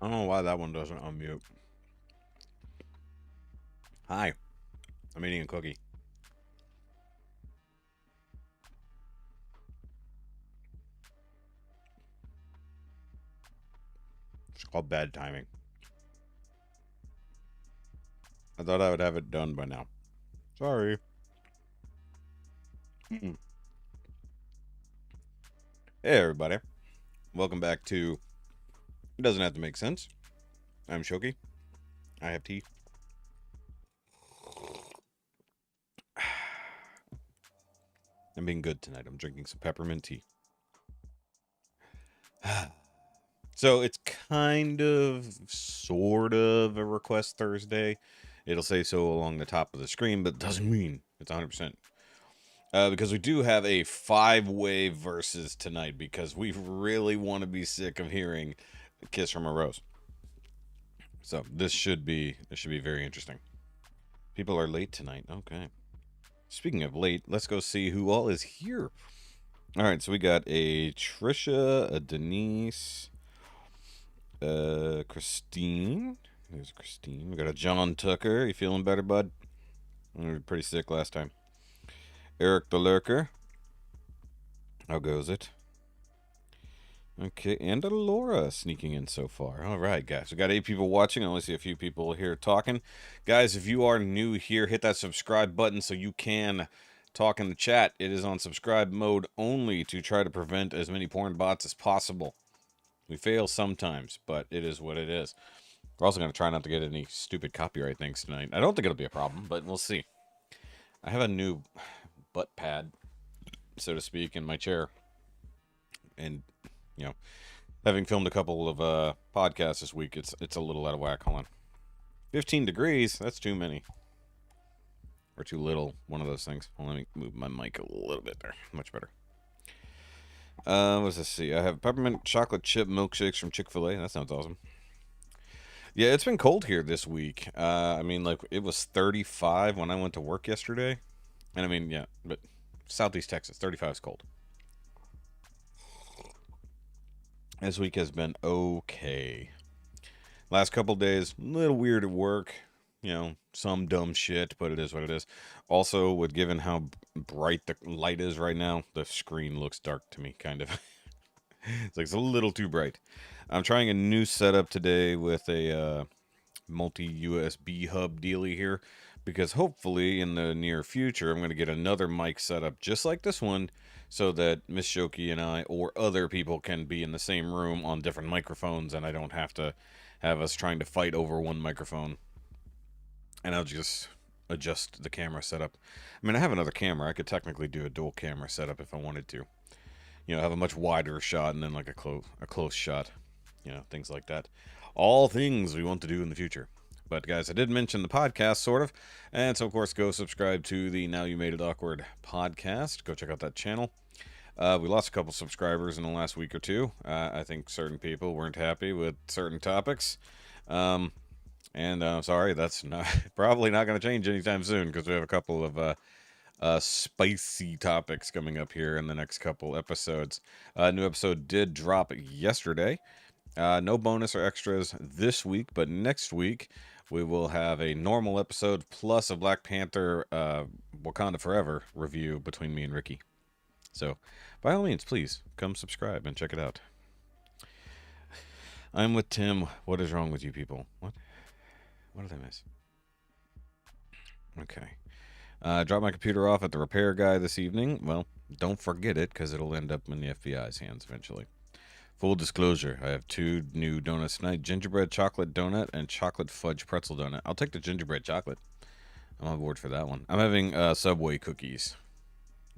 I don't know why that one doesn't unmute. Hi, I'm eating a cookie. It's called bad timing. I thought I would have it done by now. Sorry. Hey, everybody. Welcome back to It Doesn't Have to Make Sense. I'm Shoki. I have tea. I'm being good tonight. I'm drinking some peppermint tea. So it's kind of, sort of a request Thursday. It'll say so along the top of the screen, but it doesn't mean it's 100%. Because we do have a five-way versus tonight because we really want to be sick of hearing "Kiss from a Rose." So this should be very interesting. People are late tonight. Okay. Speaking of late, let's go see who all is here. All right, so we got a Trisha, a Denise, Christine. There's Christine. We got a John Tucker. You feeling better, bud? You were pretty sick last time. Eric the Lurker. How goes it? Okay, and a Laura sneaking in so far. All right, guys. We got 8 people watching. I only see a few people here talking. Guys, if you are new here, hit that subscribe button so you can talk in the chat. It is on subscribe mode only to try to prevent as many porn bots as possible. We fail sometimes, but it is what it is. We're also going to try not to get any stupid copyright things tonight. I don't think it'll be a problem, but we'll see. I have a new butt pad, so to speak, in my chair. And, you know, having filmed a couple of podcasts this week, it's a little out of whack. Hold on. 15 degrees? That's too many. Or too little. One of those things. Well, let me move my mic a little bit there. Much better. What does this see? I have peppermint chocolate chip milkshakes from Chick-fil-A. That sounds awesome. Yeah, it's been cold here this week. I mean, like, it was 35 when I went to work yesterday. And I mean, yeah, but Southeast Texas, 35 is cold. This week has been okay. Last couple days, a little weird at work. You know, some dumb shit, but it is what it is. Also, with given how bright the light is right now, the screen looks dark to me, kind of. It's a little too bright. I'm trying a new setup today with a multi-USB hub dealy here, because hopefully in the near future I'm going to get another mic setup just like this one, so that Miss Shoki and I or other people can be in the same room on different microphones, and I don't have to have us trying to fight over one microphone. And I'll just adjust the camera setup. I mean, I have another camera. I could technically do a dual camera setup if I wanted to. You know, have a much wider shot and then like a close shot. You know, things like that. All things we want to do in the future. But guys, I did mention the podcast, sort of. And so, of course, go subscribe to the Now You Made It Awkward podcast. Go check out that channel. We lost a couple subscribers in the last week or two. I think certain people weren't happy with certain topics. And sorry, that's not probably not going to change anytime soon, because we have a couple of spicy topics coming up here in the next couple episodes. New episode did drop yesterday. No bonus or extras this week, but next week we will have a normal episode plus a Black Panther Wakanda Forever review between me and Ricky. So, by all means, please come subscribe and check it out. I'm with Tim. What is wrong with you people? What? What did I miss? Okay. Drop my computer off at the repair guy this evening. Well, don't forget it, because it'll end up in the FBI's hands eventually. Full disclosure, I have 2 new donuts tonight. Gingerbread chocolate donut and chocolate fudge pretzel donut. I'll take the gingerbread chocolate. I'm on board for that one. I'm having Subway cookies.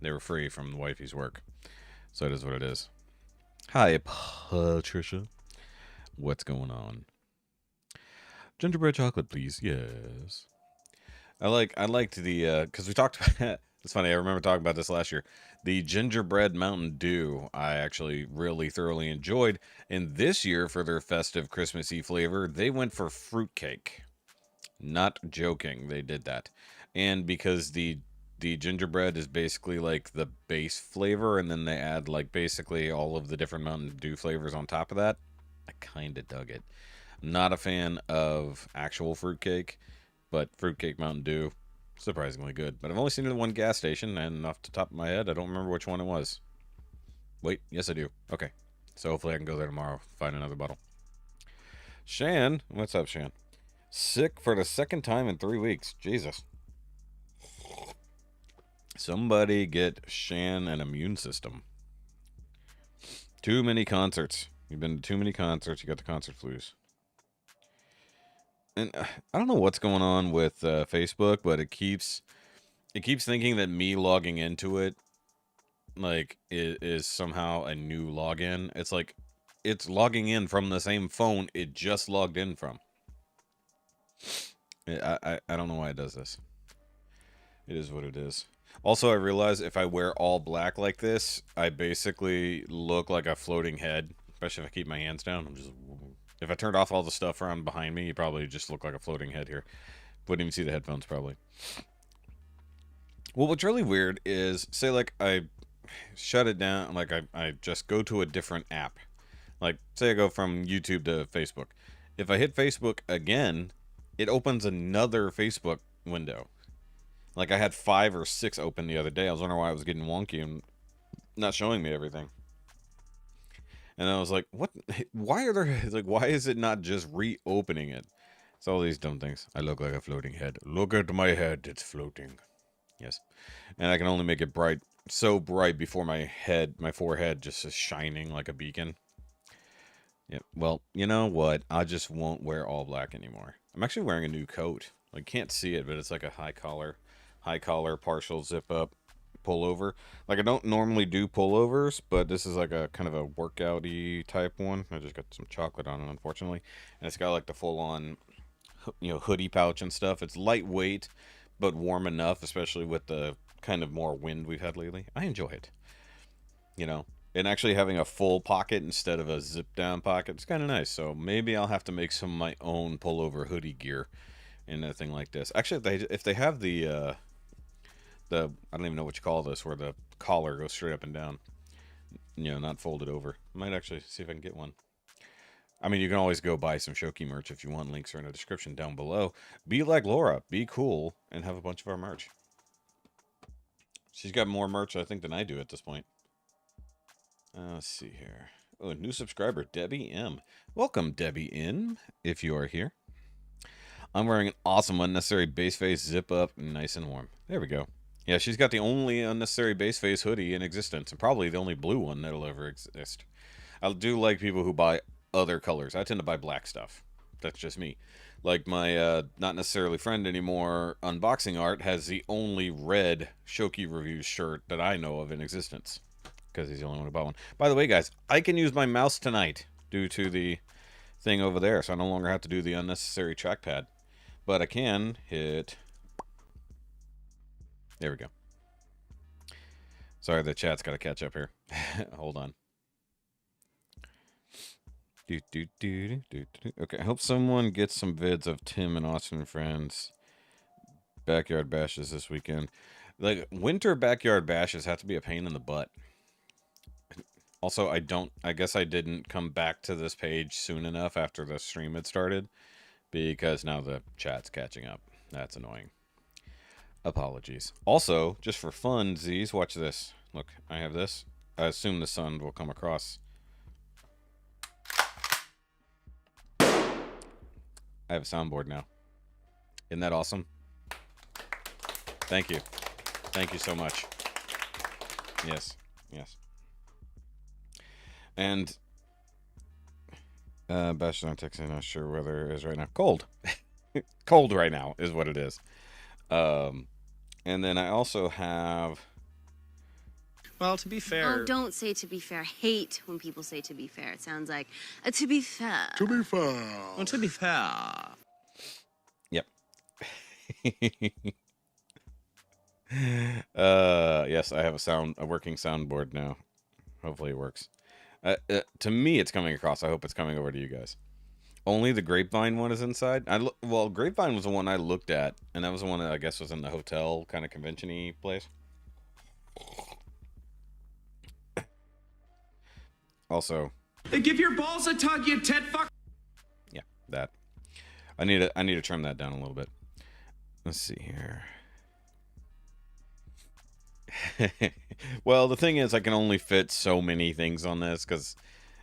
They were free from the wifey's work. So it is what it is. Hi, Patricia. What's going on? Gingerbread chocolate, please. Yes. I liked the because we talked about it's funny, I remember talking about this last year. The gingerbread Mountain Dew I actually really thoroughly enjoyed, and this year for their festive Christmassy flavor, they went for fruitcake. Not joking, they did that. And because the gingerbread is basically like the base flavor, and then they add like basically all of the different Mountain Dew flavors on top of that. I kind of dug it. Not a fan of actual fruitcake, but fruitcake Mountain Dew, surprisingly good. But I've only seen it at one gas station, and off the top of my head, I don't remember which one it was. Wait, yes I do. Okay. So hopefully I can go there tomorrow, find another bottle. Shan, what's up, Shan? Sick for the second time in 3 weeks. Jesus. Somebody get Shan an immune system. Too many concerts. You've been to too many concerts. You got the concert flus. And I don't know what's going on with Facebook, but it keeps thinking that me logging into it like is somehow a new login. It's like it's logging in from the same phone it just logged in from. I don't know why it does this. It is what it is. Also, I realize if I wear all black like this, I basically look like a floating head. Especially if I keep my hands down. If I turned off all the stuff around behind me, you probably just look like a floating head here. Wouldn't even see the headphones probably. Well, what's really weird is, say like I shut it down, like I just go to a different app. Like, say I go from YouTube to Facebook. If I hit Facebook again, it opens another Facebook window. Like, I had 5 or 6 open the other day. I was wondering why it was getting wonky and not showing me everything. And I was like, what? Why are there, like, why is it not just reopening it? It's all these dumb things. I look like a floating head. Look at my head. It's floating. Yes. And I can only make it bright, so bright before my head, my forehead just is shining like a beacon. Yeah, well, you know what? I just won't wear all black anymore. I'm actually wearing a new coat. Like, can't see it, but it's like a high collar, partial zip up pullover. Like, I don't normally do pullovers, but this is like a kind of a workout-y type one. I just got some chocolate on it, unfortunately. And it's got like the full-on, hoodie pouch and stuff. It's lightweight, but warm enough, especially with the kind of more wind we've had lately. I enjoy it. You know, and actually having a full pocket instead of a zip down pocket is kind of nice. So maybe I'll have to make some of my own pullover hoodie gear in a thing like this. Actually, if they have the I don't even know what you call this, where the collar goes straight up and down, not folded over. I might actually see if I can get one. I mean, you can always go buy some Shoki merch if you want. Links are in the description down below. Be like Laura, be cool, and have a bunch of our merch. She's got more merch, I think, than I do at this point. Let's see here. Oh, new subscriber, Debbie M. Welcome, Debbie M, if you are here. I'm wearing an awesome unnecessary base face zip up, nice and warm. There we go. Yeah, she's got the only unnecessary base face hoodie in existence, and probably the only blue one that'll ever exist. I do like people who buy other colors. I tend to buy black stuff. That's just me. Like my not necessarily friend anymore, Unboxing Art, has the only red Shoki Reviews shirt that I know of in existence. Because he's the only one who bought one. By the way, guys, I can use my mouse tonight due to the thing over there, so I no longer have to do the unnecessary trackpad. But I can hit... There we go. Sorry, the chat's got to catch up here. Hold on. Okay, I hope someone gets some vids of Tim and Austin and friends backyard bashes this weekend. Like, winter backyard bashes have to be a pain in the butt. Also, I guess I didn't come back to this page soon enough after the stream had started, because now the chat's catching up. That's annoying. Apologies. Also, just for fun, Z's, watch this. Look, I have this. I assume the sun will come across. I have a soundboard now. Isn't that awesome? Thank you. Thank you so much. Yes. Yes. And Bachelor on Texas, not sure whether it is right now. Cold. Cold right now is what it is. And then I also have... Well, to be fair... Oh, don't say to be fair. I hate when people say to be fair. It sounds like, to be fair. To be fair. Well, to be fair. Yep. Yes, I have a working soundboard now. Hopefully it works. To me, it's coming across. I hope it's coming over to you guys. Only the Grapevine one is inside. Well, Grapevine was the one I looked at, and that was the one that I guess was in the hotel kind of convention-y place. Also, Give your balls a tug, you tit fuck. Yeah, that. I need to trim that down a little bit. Let's see here. Well, the thing is, I can only fit so many things on this because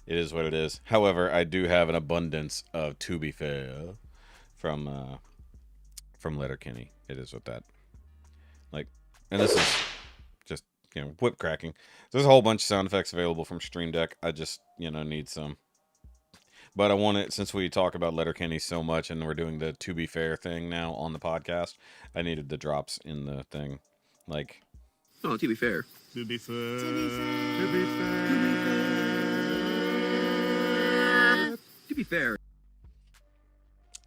it is what it is. However, I do have an abundance of "To Be Fair" from Letterkenny. It is with that. Like, and this is just whip cracking. There's a whole bunch of sound effects available from Stream Deck. I just need some. But I want it, since we talk about Letterkenny so much and we're doing the "To Be Fair" thing now on the podcast, I needed the drops in the thing. Like, Oh, to be fair. To be fair. To be fair. To be fair. To be fair.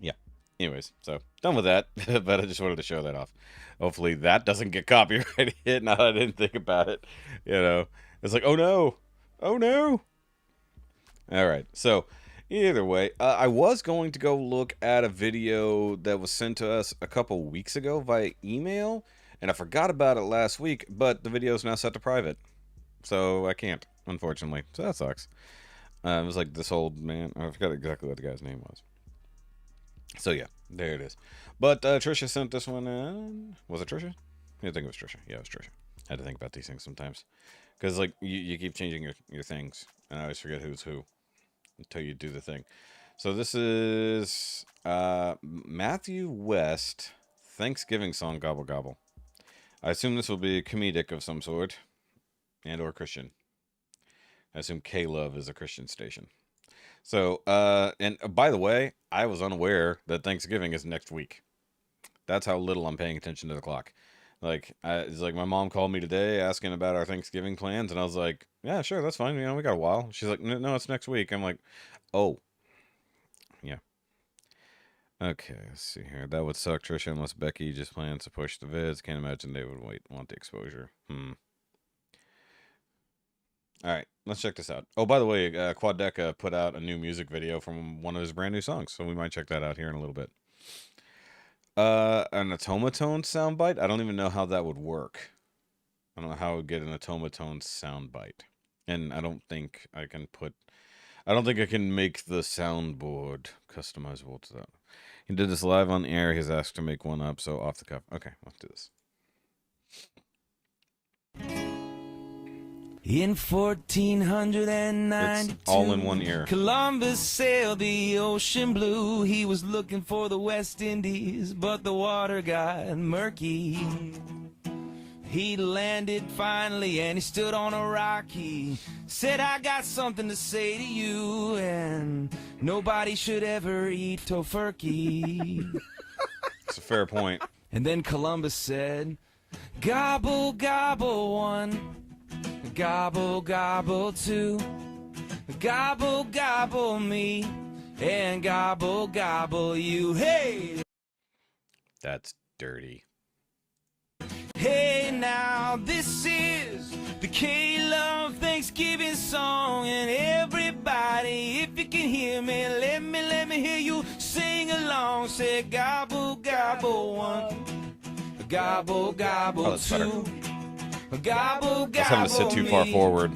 yeah. Anyways, so done with that. But I just wanted to show that off. Hopefully that doesn't get copyright hit. Now I didn't think about it. It's like, oh no. Oh no. All right. So either way, I was going to go look at a video that was sent to us a couple weeks ago via email, and I forgot about it last week, but the video is now set to private. So I can't, unfortunately. So that sucks. It was like this old man. I forgot exactly what the guy's name was. So yeah, there it is. But Trisha sent this one in. Was it Trisha? I think it was Trisha. Yeah, it was Trisha. I had to think about these things sometimes. Because like you keep changing your things, and I always forget who's who until you do the thing. So this is Matthew West, Thanksgiving song, Gobble Gobble. I assume this will be comedic of some sort, and or Christian. I assume K-Love is a Christian station. So, and by the way, I was unaware that Thanksgiving is next week. That's how little I'm paying attention to the clock. Like, it's like my mom called me today asking about our Thanksgiving plans, and I was like, yeah, sure, that's fine. We got a while. She's like, no, it's next week. I'm like, oh, yeah. Okay, let's see here. That would suck, Trisha, unless Becky just plans to push the vids. Can't imagine they would want the exposure. All right, let's check this out. Oh, by the way, Quadeca put out a new music video from one of his brand new songs, so we might check that out here in a little bit. An automaton soundbite? I don't even know how that would work. I don't know how I would get an automaton soundbite. And I don't think I can make the soundboard customizable to that. He did this live on the air. He's asked to make one up, so off the cuff. Okay, let's do this. In 1492, It's all in one ear. Columbus sailed the ocean blue. He was looking for the West Indies, but the water got murky. He landed finally and he stood on a rock. He said, I got something to say to you, and nobody should ever eat tofurkey. It's a fair point. And then Columbus said, gobble, gobble one. Gobble, gobble two, gobble, gobble me, and gobble, gobble you. Hey! That's dirty. Hey, now this is the K-Love Thanksgiving song, and everybody, if you can hear me, let me hear you sing along. Say gobble, gobble one, gobble, gobble two. Gobble, gobble, I was having to sit too far forward.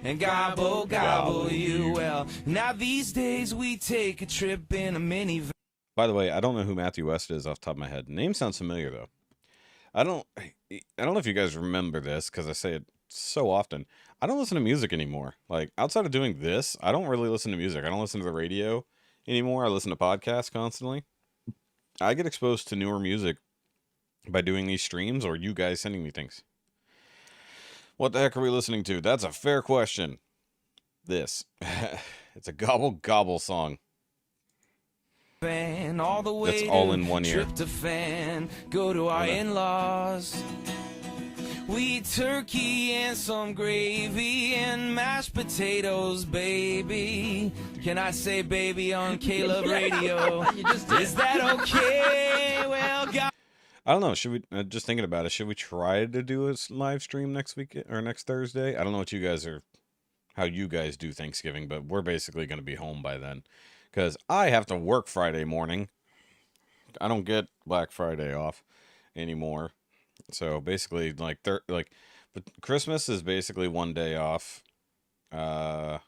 And gobble, gobble you. Well, now these days we take a trip in a minivan. By the way, I don't know who Matthew West is off the top of my head. Name sounds familiar though. I don't know if you guys remember this because I say it so often. I don't listen to music anymore. Like outside of doing this, I don't really listen to music. I don't listen to the radio anymore. I listen to podcasts constantly. I get exposed to newer music by doing these streams or you guys sending me things. What the heck are we listening to? That's a fair question. This. It's a gobble gobble song. All the way That's all in one ear. Tryptophan, go to our in-laws. We eat turkey and some gravy and mashed potatoes, baby. Can I say baby on K-Love Radio? Is that okay? Well, God. I don't know. Should we just thinking about it? Should we try to do a live stream next week or next Thursday? I don't know what you guys how you guys do Thanksgiving, but we're basically going to be home by then because I have to work Friday morning. I don't get Black Friday off anymore, so basically but Christmas is basically one day off. I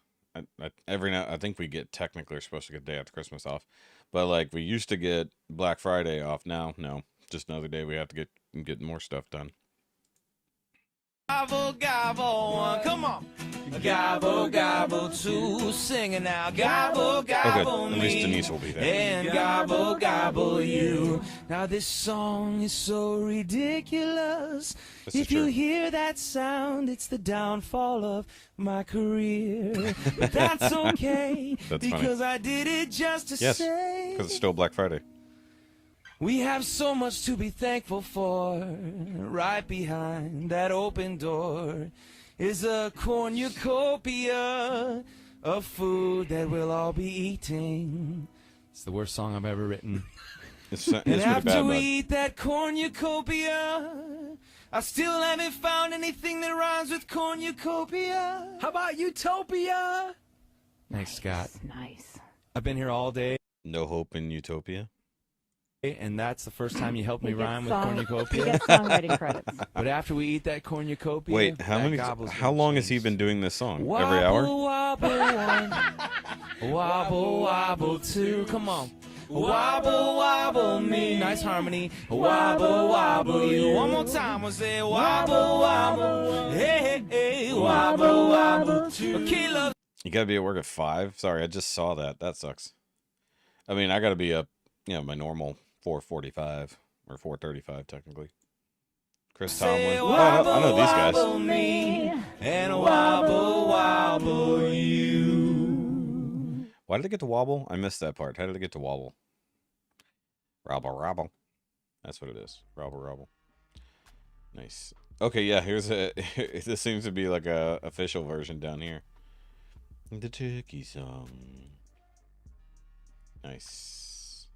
think we get technically we're supposed to get a day after Christmas off, But like we used to get Black Friday off. Now, no, just another day we have to get more stuff done. Gobble, gobble, one, come on. Gobble, gobble, two, singing now. Gobble, gobble, At least Denise will be there. and gobble, gobble, you. Now this song is so ridiculous. This is If you true. hear that sound, it's the downfall of my career. But that's okay, That's funny. because I did it just to Yes, say. because it's still Black Friday. We have so much to be thankful for. Right behind that open door is a cornucopia of food that we'll all be eating. It's the worst song I've ever written. It's And pretty after bad, we bud. eat that cornucopia, I still haven't found anything that rhymes with cornucopia. How about utopia? Thanks, Scott. Nice. I've been here all day, No hope in Utopia. and that's the first time you helped me You get rhyme with song- cornucopia. You get songwriting credits. But after we eat that cornucopia, Wait, how that many? gobble's How gonna long has he change. been doing this song? Wobble, Every hour? wobble, one. Wobble, wobble, two. Come on. Wobble, wobble, me. Nice harmony. Wobble, wobble, you. One more time, we'll say wobble, wobble. Hey, hey, hey. Wobble, wobble, two. Okay, love. You gotta be at work at 5. Sorry, I just saw that. That sucks. I mean, I gotta be up, my normal 4:45 or 4:35 technically. Chris Tomlin. Say Oh, I know these guys. wobble me and wobble, wobble, you. Why did it get to wobble? I missed that part. How did it get to wobble? Robble, robble. That's what it is. Robble, robble. Nice. Okay, yeah. Here's a. This seems to be like a official version down here. The turkey song. Nice.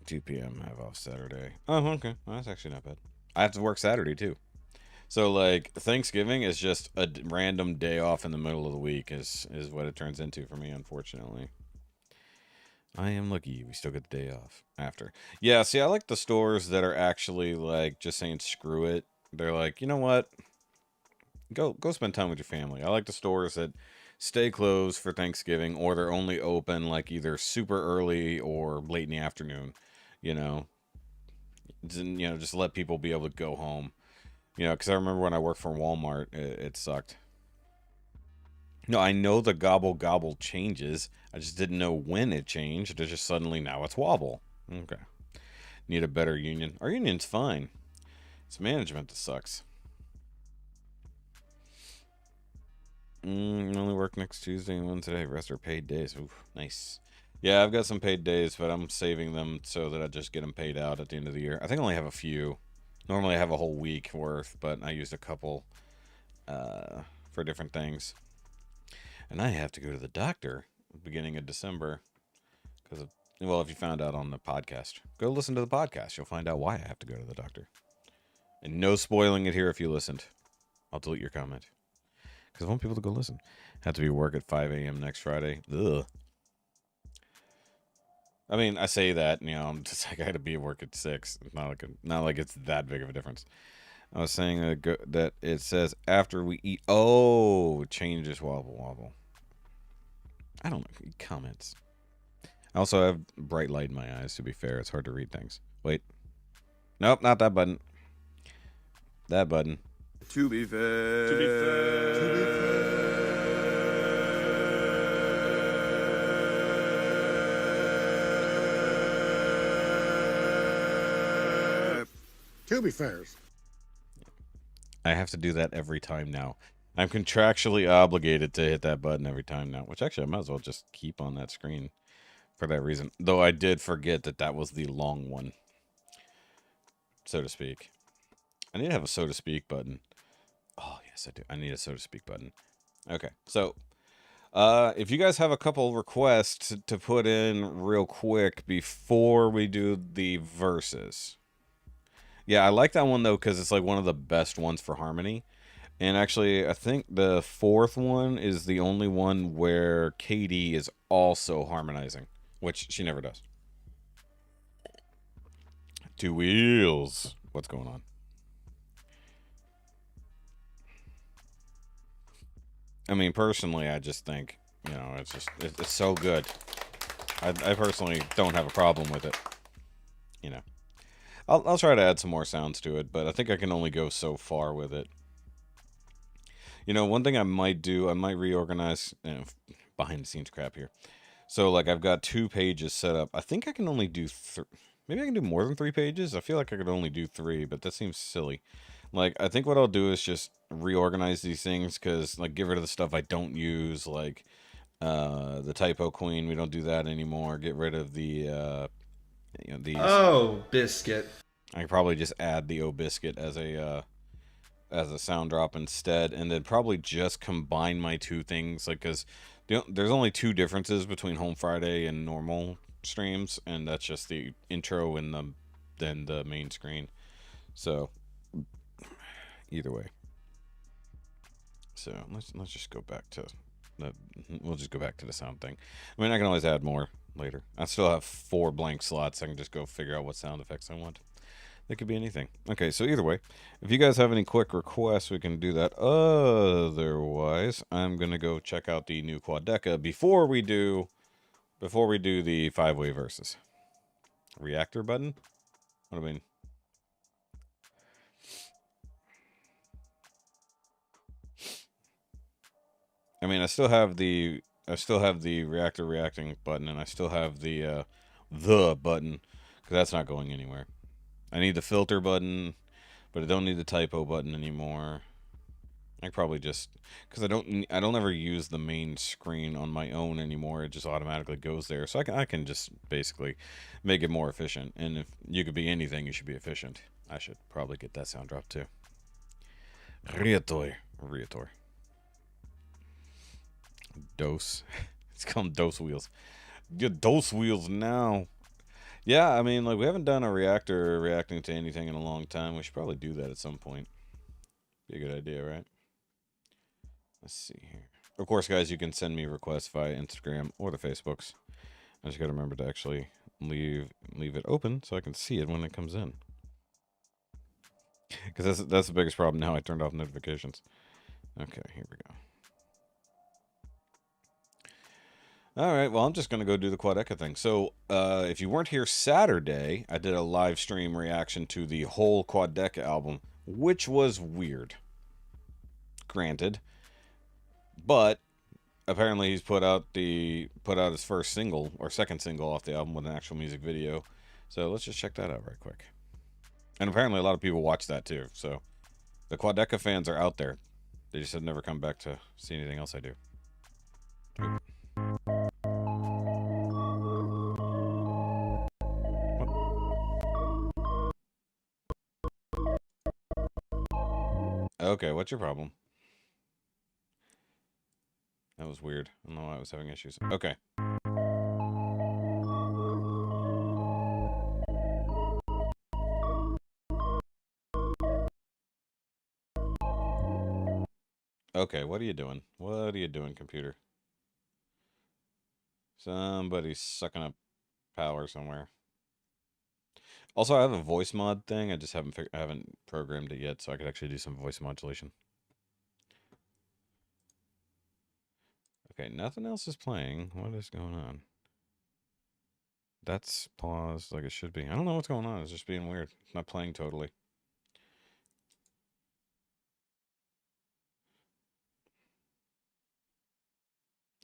2 p.m. have off Saturday. Oh, okay. Well, that's actually not bad. I have to work Saturday too. So like Thanksgiving is just a random day off in the middle of the week is what it turns into for me, unfortunately. I am lucky we still get the day off after. Yeah, see, I like the stores that are actually like just saying screw it. They're like, you know what? Go spend time with your family. I like the stores that stay closed for Thanksgiving, or they're only open like either super early or late in the afternoon. You know, just let people be able to go home. Because I remember when I worked for Walmart, it sucked. No, I know the gobble gobble changes. I just didn't know when it changed. It's just suddenly now it's wobble. Okay. Need a better union. Our union's fine. It's management that sucks. Only work next Tuesday and Wednesday. Rest are paid days. Ooh, nice. Yeah, I've got some paid days, but I'm saving them so that I just get them paid out at the end of the year. I think I only have a few. Normally I have a whole week worth, but I used a couple for different things. And I have to go to the doctor beginning of December because if you found out on the podcast, go listen to the podcast. You'll find out why I have to go to the doctor. And no spoiling it here if you listened. I'll delete your comment because I want people to go listen. Have to be at work at 5 a.m. next Friday. Ugh. I mean, I say that, I'm just like I had to be at work at 6. It's not like it's that big of a difference. I was saying that it says after we eat. Oh, changes wobble wobble. I don't know. Comments. I also have bright light in my eyes, to be fair. It's hard to read things. Wait. Nope, not that button. That button. To be fair. To be fair. To be fair. To be fair. I have to do that every time now. I'm contractually obligated to hit that button every time now, which actually I might as well just keep on that screen for that reason. Though I did forget that was the long one, so to speak. I need to have a so to speak button. Oh, yes, I do. I need a so to speak button. Okay, so if you guys have a couple requests to put in real quick before we do the verses. Yeah, I like that one, though, because it's like one of the best ones for harmony. And actually, I think the fourth one is the only one where Katie is also harmonizing, which she never does. Two wheels. What's going on? I mean, personally, I just think you know, it's just it's so good. I personally don't have a problem with it. You know, I'll try to add some more sounds to it, but I think I can only go so far with it. You know, one thing I might do, I might reorganize behind the scenes crap here. So like I've got 2 pages set up. I think I can only do maybe I can do more than 3 pages. I feel like I could only do 3, but that seems silly. Like I think what I'll do is just reorganize these things, cuz like get rid of the stuff I don't use, like the typo queen, we don't do that anymore. Get rid of the these. Oh, biscuit. I could probably just add the O biscuit as a sound drop instead, and then probably just combine my 2 things, like, because there's only 2 differences between Home Friday and normal streams, and that's just the intro and then the main screen. So either way, so let's just go back to we'll just go back to the sound thing. I mean, I can always add more later. I still have 4 blank slots. I can just go figure out what sound effects I want. It could be anything. Okay, so either way, if you guys have any quick requests, we can do that. Otherwise, I'm gonna go check out the new Quadeca before we do the 5-way verses. Reactor button? What do I mean? I mean, I still have the reactor reacting button, and I still have the button, because that's not going anywhere. I need the filter button, but I don't need the typo button anymore. I probably just, because I don't ever use the main screen on my own anymore. It just automatically goes there, so I can just basically make it more efficient. And if you could be anything, you should be efficient. I should probably get that sound drop too. Reator. Dose. It's called Dose Wheels. Get Dose Wheels now. Yeah, I mean, like, we haven't done a reactor reacting to anything in a long time. We should probably do that at some point. Be a good idea, right? Let's see here. Of course, guys, you can send me requests via Instagram or the Facebooks. I just gotta remember to actually leave it open so I can see it when it comes in. Because that's the biggest problem now. I turned off notifications. Okay, here we go. All right, well, I'm just going to go do the Quadeca thing. So, if you weren't here Saturday, I did a live stream reaction to the whole Quadeca album, which was weird. Granted. But, apparently he's put out his first single, or second single off the album with an actual music video. So, let's just check that out right quick. And apparently a lot of people watch that too, so the Quadeca fans are out there. They just have never come back to see anything else I do. Okay, what's your problem? That was weird. I don't know why I was having issues. Okay. Okay, what are you doing? What are you doing, computer? Somebody's sucking up power somewhere. Also, I have a voice mod thing. I just haven't programmed it yet, so I could actually do some voice modulation. Okay, nothing else is playing. What is going on? That's paused like it should be. I don't know what's going on. It's just being weird. It's not playing totally.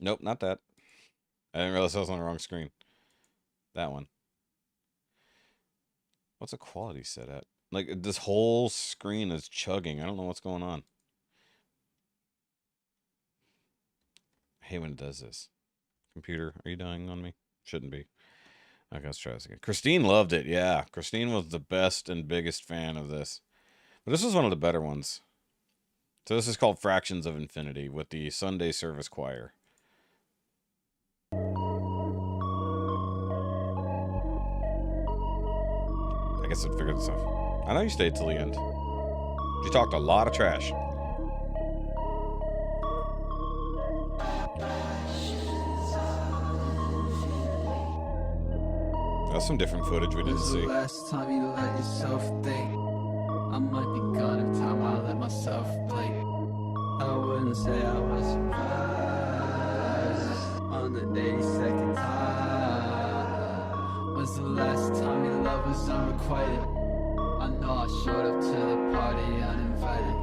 Nope, not that. I didn't realize I was on the wrong screen. That one. What's the quality set at? Like, this whole screen is chugging. I don't know what's going on. I hate when it does this. Computer, are you dying on me? Shouldn't be. Okay, let's try this again. Christine loved it. Yeah, Christine was the best and biggest fan of this. But this was one of the better ones. So this is called Fractions of Infinity with the Sunday Service Choir. I guess I'd figure this out. I know you stayed till the end. You talked a lot of trash. That's some different footage we didn't see. Last time you let yourself think I might be gone in time I let myself blink. I wouldn't say I was surprised. on the 82nd time. When's the last time your love was unrequited? I know I showed up to the party uninvited.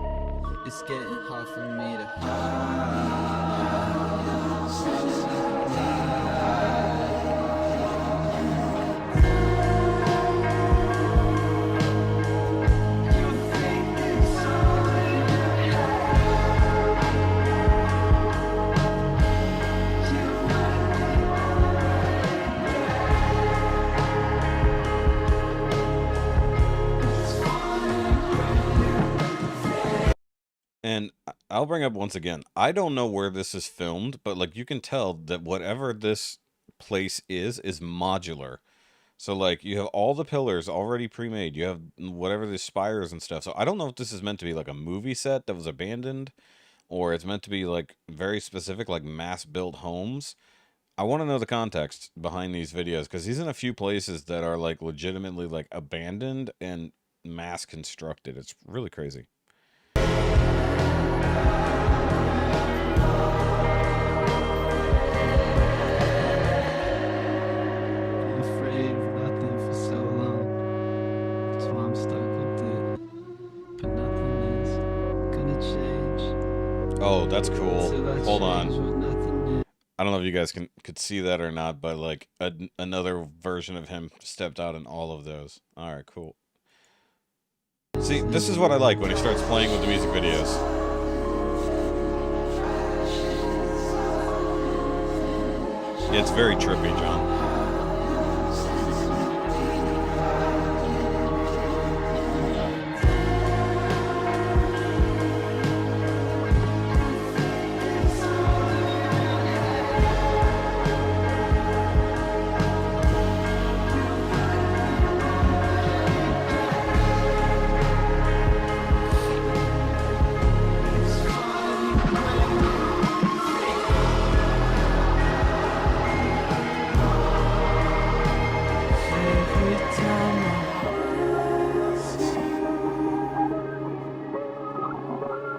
It's getting hard for me to And I'll bring up once again, I don't know where this is filmed, but like you can tell that whatever this place is modular. So like you have all the pillars already pre-made. You have whatever the spires and stuff. So I don't know if this is meant to be like a movie set that was abandoned, or it's meant to be like very specific, like mass-built homes. I want to know the context behind these videos because he's in a few places that are like legitimately like abandoned and mass constructed. It's really crazy. been afraid of nothing for so long. That's why I'm stuck with it. But nothing is gonna change. Oh, that's cool. Till I Hold change on. what nothing is. I don't know if you guys could see that or not, but like another version of him stepped out in all of those. All right, cool. See, this is what I like when he starts playing with the music videos. Yeah, it's very trippy, John.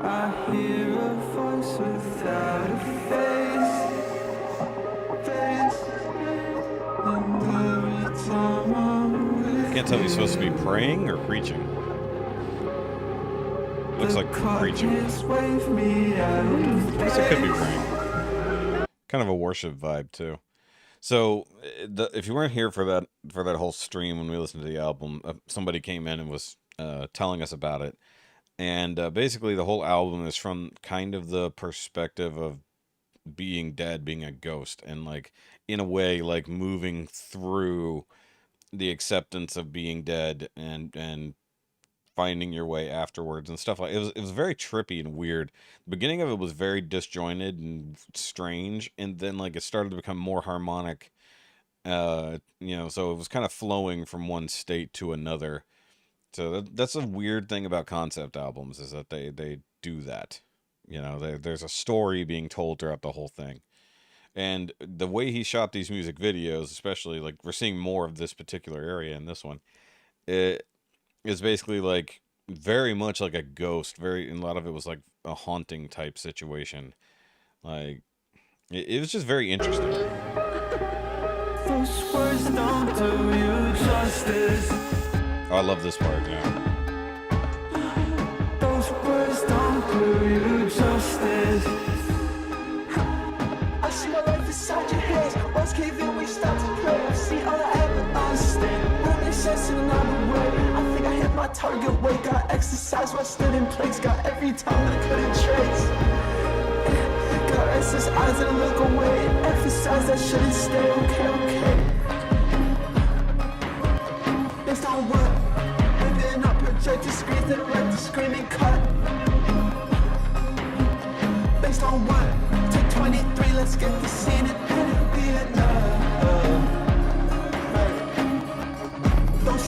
I hear a voice without a face. And every time I'm with Can't tell if he's supposed to be praying or preaching. Looks like preaching. wave me out of I guess it could be praying. Kind of a worship vibe too. So, if you weren't here for that whole stream when we listened to the album, somebody came in and was telling us about it. And basically, the whole album is from kind of the perspective of being dead, being a ghost, and like in a way, like moving through the acceptance of being dead and finding your way afterwards and stuff like it was very trippy and weird. The beginning of it was very disjointed and strange, and then like it started to become more harmonic. So it was kind of flowing from one state to another. So that's a weird thing about concept albums is that they do that. There's a story being told throughout the whole thing. And the way he shot these music videos, especially like we're seeing more of this particular area in this one, it is basically like very much like a ghost. And a lot of it was like a haunting type situation. Like it was just very interesting. those words don't do you justice. Oh, I love this part now. Those words don't do you justice. I see my life inside your hands. Once cave in, we start to pray. I see all I ever understand. Won't make sense in another way. I think I hit my target weight. Got exercise while I stood in place. Got every time that I couldn't trace. Got restless eyes that look away. Emphasize that shouldn't stay. Okay. Based on what? Living up projected screens that erect the screaming cut. Based on what? Take 23, let's get the scene and then it'll be enough. Those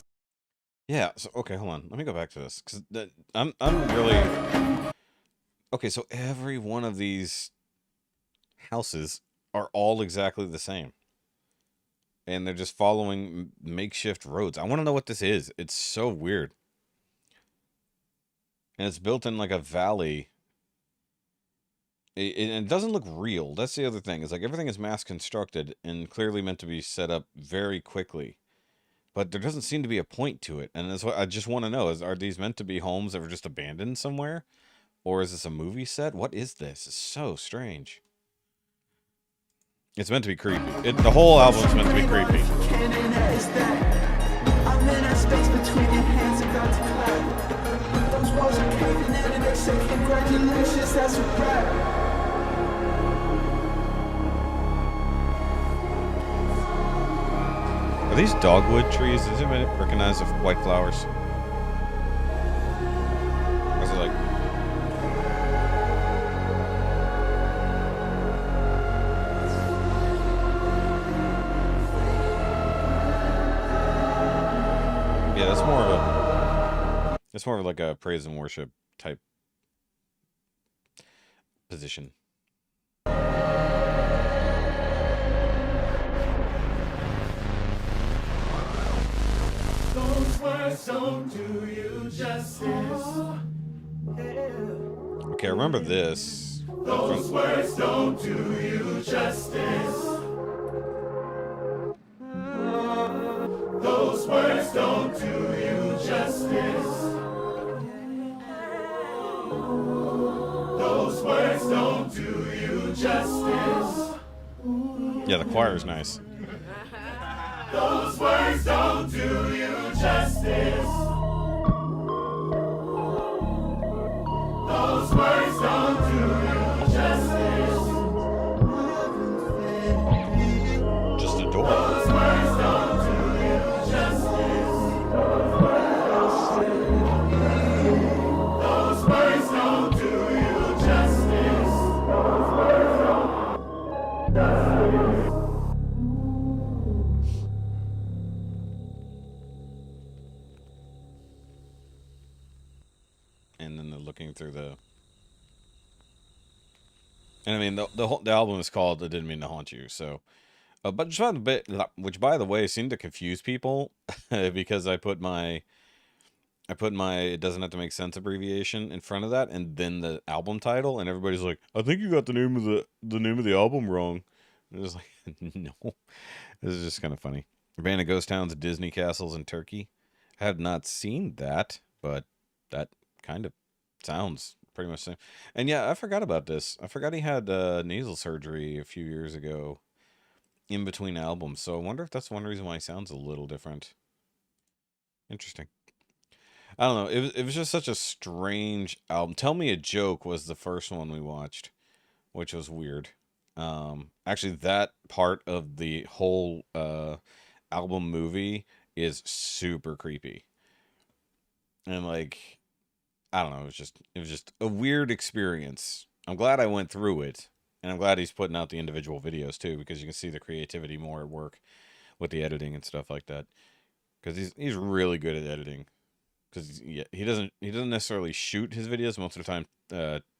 Yeah. So okay, hold on. Let me go back to this because I'm really okay. So every one of these houses are all exactly the same, and they're just following makeshift roads. I want to know what this is. It's so weird, and it's built in like a valley. it doesn't look real. That's the other thing. Is like everything is mass constructed and clearly meant to be set up very quickly. But there doesn't seem to be a point to it. And that's what I just want to know, are these meant to be homes that were just abandoned somewhere? Or is this a movie set? What is this? It's so strange. It's meant to be creepy. The whole album's meant to be creepy. I'm in that space between your hands about to clap. Those walls are caving in and they say congratulations, that's a wrap. Are these dogwood trees? Does anybody recognize the white flowers? Or is it like... Yeah, that's more of a... It's more of like a praise and worship type position. Those words don't do you justice. Okay, I remember this. Those words don't do you justice. Those words don't do you justice. Those words don't do you justice. Yeah, the choir's nice. Those words don't do you justice. Those words don't do you justice. Just a door. Those words don't do you justice. Those words don't do you justice. Those words don't do you justice. And then they're looking through the... And I mean, the album is called "It Didn't Mean to Haunt You," so... but just a bit, which by the way seemed to confuse people because I put my "It Doesn't Have to Make Sense" abbreviation in front of that, and then the album title, and everybody's like, "I think you got the name of the album wrong." And it was like, no, this is just kind of funny. Urbana Ghost Towns, Disney Castles in Turkey. I have not seen that, but that kind of sounds pretty much the same. And yeah, I forgot about this. I forgot he had nasal surgery a few years ago in between albums, so I wonder if that's one reason why he sounds a little different. Interesting. I don't know. It was just such a strange album. Tell Me a Joke was the first one we watched, which was weird. Actually, that part of the whole album movie is super creepy, and like, I don't know. It was just a weird experience. I'm glad I went through it. And I'm glad he's putting out the individual videos too, because you can see the creativity more at work with the editing and stuff like that. Because he's really good at editing. Because yeah, he doesn't necessarily shoot his videos most of the time.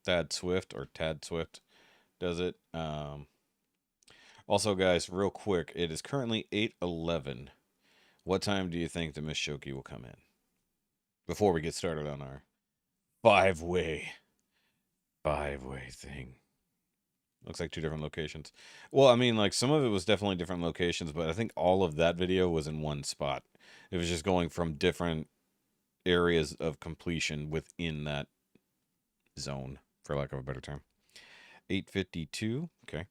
Tad Swift does it. Also, guys, real quick, it is currently 8:11. What time do you think the Miss Shoki will come in? Before we get started on our five-way thing. Looks like two different locations. Well, I mean, like, some of it was definitely different locations, but I think all of that video was in one spot. It was just going from different areas of completion within that zone, for lack of a better term. 8:52. Okay.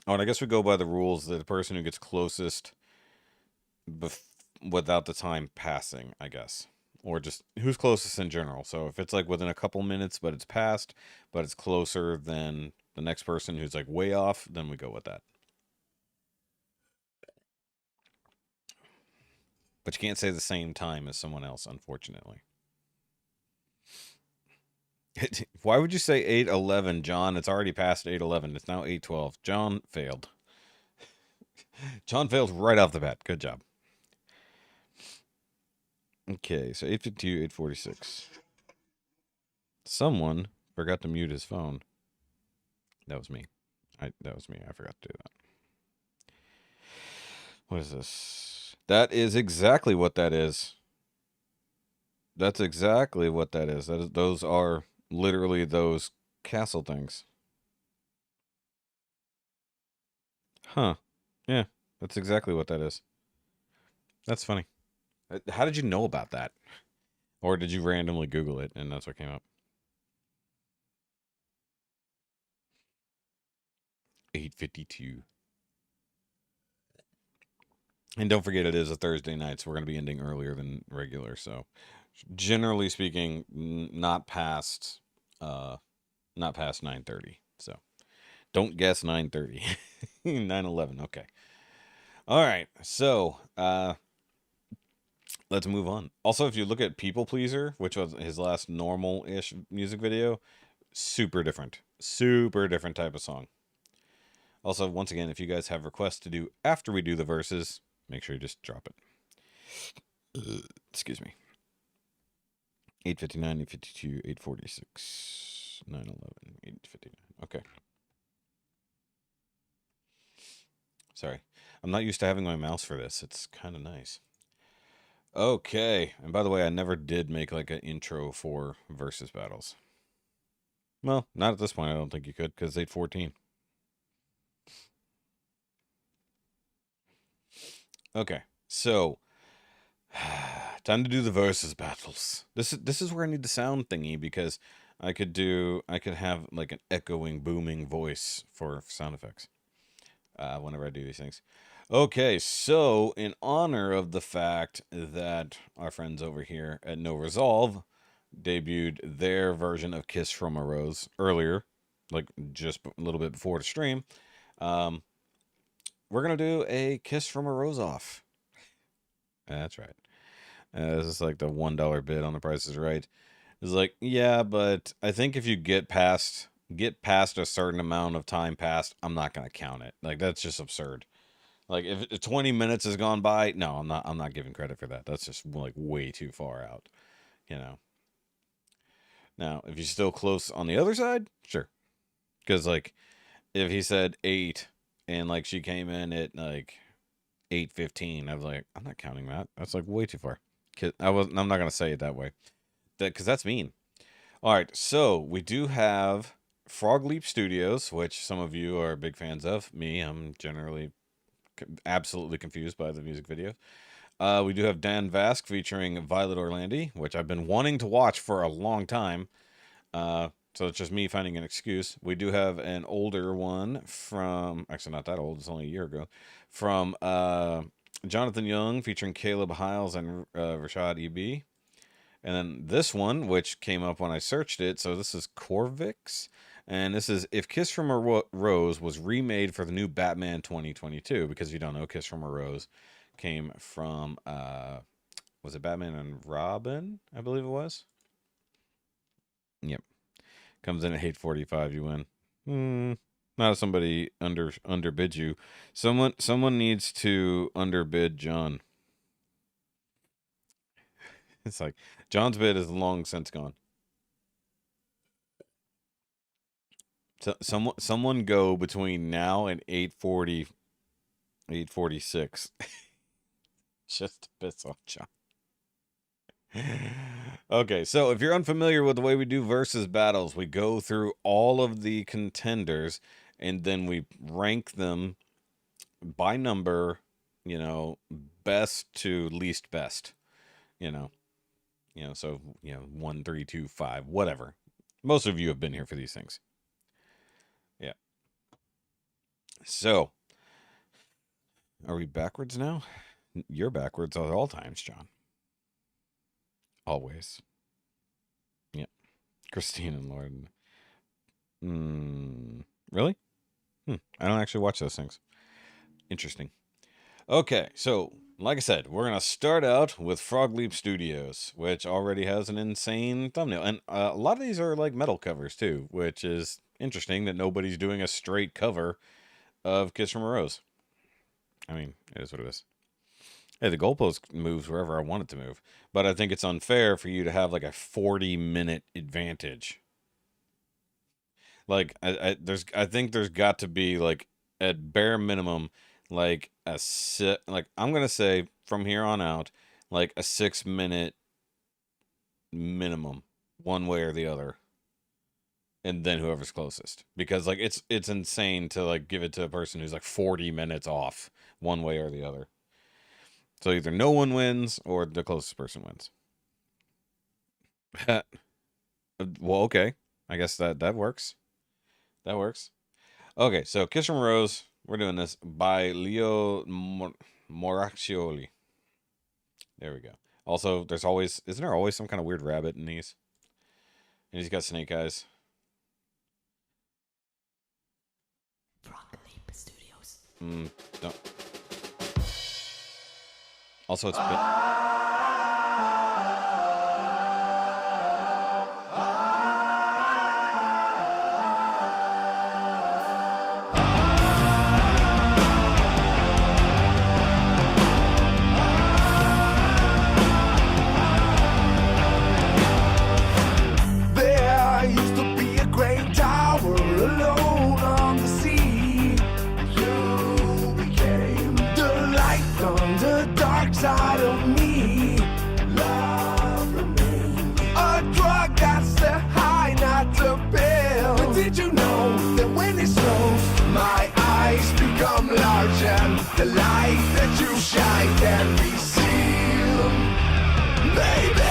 Oh, and I guess we go by the rules that the person who gets closest without the time passing, I guess. Or just who's closest in general. So if it's like within a couple minutes, but it's passed, but it's closer than the next person who's like way off, then we go with that. But you can't say the same time as someone else, unfortunately. Why would you say 8:11, John? It's already past 8:11. It's now 8:12. John failed. John failed right off the bat. Good job. Okay, so 8:52, 8:46. Someone forgot to mute his phone. That was me. That was me. I forgot to do that. What is this? That is exactly what that is. That's exactly what that is. Those are literally those castle things. Huh. Yeah, that's exactly what that is. That's funny. How did you know about that? Or did you randomly Google it and that's what came up? 8:52. And don't forget, it is a Thursday night, so we're going to be ending earlier than regular. So, generally speaking, not past 9:30. So, don't guess 9:30. 9:11. Okay. All right. So, let's move on. Also, if you look at People Pleaser, which was his last normal-ish music video, super different. Super different type of song. Also, once again, if you guys have requests to do after we do the verses, make sure you just drop it. Excuse me. 8:59, 8:52, 8:46, 9:11, 8:59. Okay. Sorry. I'm not used to having my mouse for this. It's kind of nice. Okay. And by the way, I never did make like an intro for versus battles. Well, not at this point. I don't think you could because 8:14. Okay. So, time to do the versus battles. This is where I need the sound thingy because I could have like an echoing, booming voice for sound effects whenever I do these things. Okay, so in honor of the fact that our friends over here at No Resolve debuted their version of Kiss from a Rose earlier, like just a little bit before the stream, um, we're going to do a Kiss from a Rose off. That's right. This is like the $1 bid on The Price is Right. It's like, yeah, but I think if you get past a certain amount of time past, I'm not gonna count it. Like that's just absurd. Like if 20 minutes has gone by, no, I'm not giving credit for that. That's just like way too far out, you know. Now, if you're still close on the other side, sure. Because like if he said 8 and like she came in at like 8:15, I was like, I'm not counting that. That's like way too far. I'm not gonna say it that way. Because that's mean. All right, so we do have Frog Leap Studios, which some of you are big fans of. Me, I'm generally absolutely confused by the music video. We do have Dan Vask featuring Violet Orlandi, which I've been wanting to watch for a long time. So it's just me finding an excuse. We do have an older one from, actually not that old, it's only a year ago, from Jonathan Young featuring Caleb Hiles and Rashad E.B. And then this one, which came up when I searched it, so this is Corvix. And this is If Kiss from a Rose was remade for the new Batman 2022. Because if you don't know, Kiss from a Rose came from, was it Batman and Robin? I believe it was. Yep. Comes in at 8:45, you win. Not if somebody underbid you. Someone needs to underbid John. It's like John's bid is long since gone. So someone go between now and 8:40, 8:46. Just to piss off John. Okay, so if you're unfamiliar with the way we do versus battles, we go through all of the contenders and then we rank them by number, best to least best, you know. So, 1, 3, 2, 5, whatever. Most of you have been here for these things. Yeah. So, are we backwards now? You're backwards at all times, John. Always. Yeah. Christine and Lauren. Really? I don't actually watch those things. Interesting. Okay, so like I said, we're gonna start out with Frog Leap Studios, which already has an insane thumbnail, and a lot of these are like metal covers too, which is interesting that nobody's doing a straight cover of Kiss from a Rose. I mean, it is what it is. Hey, the goalpost moves wherever I want it to move, but I think it's unfair for you to have like a 40-minute advantage. Like, I think there's got to be like at bare minimum, like like I'm gonna say from here on out, like a 6-minute minimum, one way or the other. and then whoever's closest. Because like it's insane to like give it to a person who's like 40 minutes off one way or the other. So either no one wins or the closest person wins. Well, okay. I guess that works. That works. Okay, so Kiss from a Rose. We're doing this by Leo Moraccioli. There we go. Also, isn't there always some kind of weird rabbit in these? And he's got snake eyes. No. Also, it's There used to be a great tower alone on the sea. You became the light on the dark side of me. Love remains a drug that's the high, not the pill. But did you know that when it snows, my eyes become large and the light that you shine can be seen? Baby,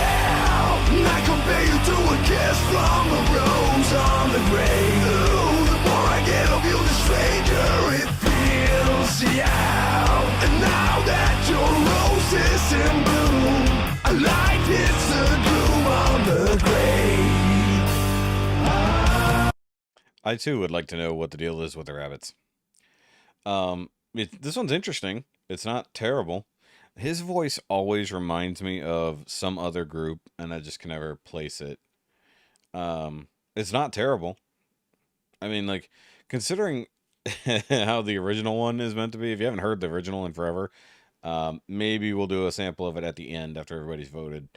I compare you to a kiss from a rose on the grave. Ooh, the more I get of you, the stranger it feels, yeah. And now that your rose is in bloom, a light hits the gloom on the grave. I too would like to know what the deal is with the rabbits. This one's interesting. It's not terrible. His voice always reminds me of some other group, and I just can never place it. It's not terrible. I mean, like, considering how the original one is meant to be, if you haven't heard the original in forever, maybe we'll do a sample of it at the end after everybody's voted.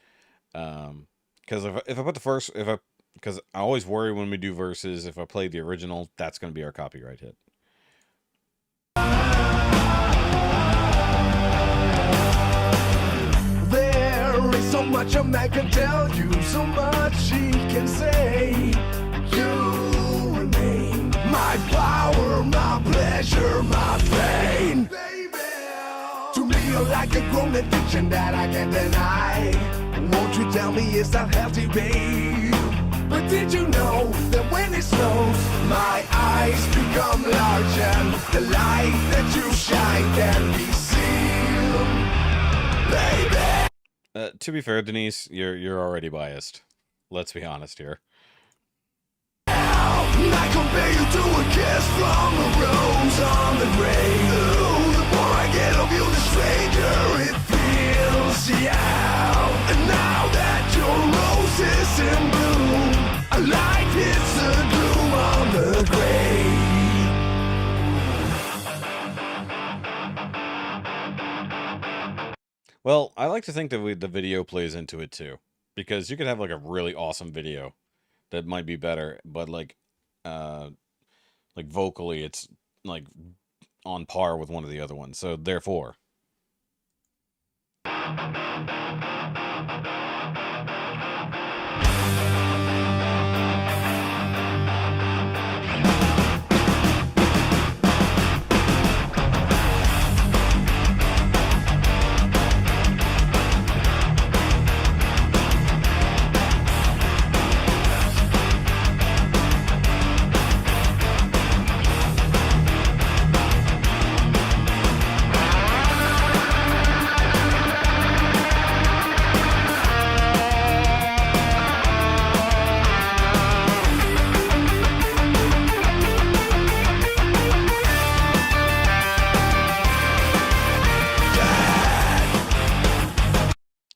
Because if I put the first, because I always worry when we do verses, if I play the original, that's going to be our copyright hit. There is so much a man can tell you, so much he can say. You remain my power, my pleasure, my pain. Baby, to me you're like a grown addiction that I can't deny. Won't you tell me it's not healthy, babe? But did you know that when it snows, my eyes become large and the light that you shine can be seen? Baby. To be fair, Denise, you're already biased. Let's be honest here. I compare you to a kiss from a rose on the grave. Ooh, the more I get of you, the stranger it feels, yeah. And now that your rose is in bloom, a light hits the gloom on the grave. Well, I like to think that the video plays into it too, because you could have like a really awesome video that might be better, but like vocally, it's like on par with one of the other ones. So therefore.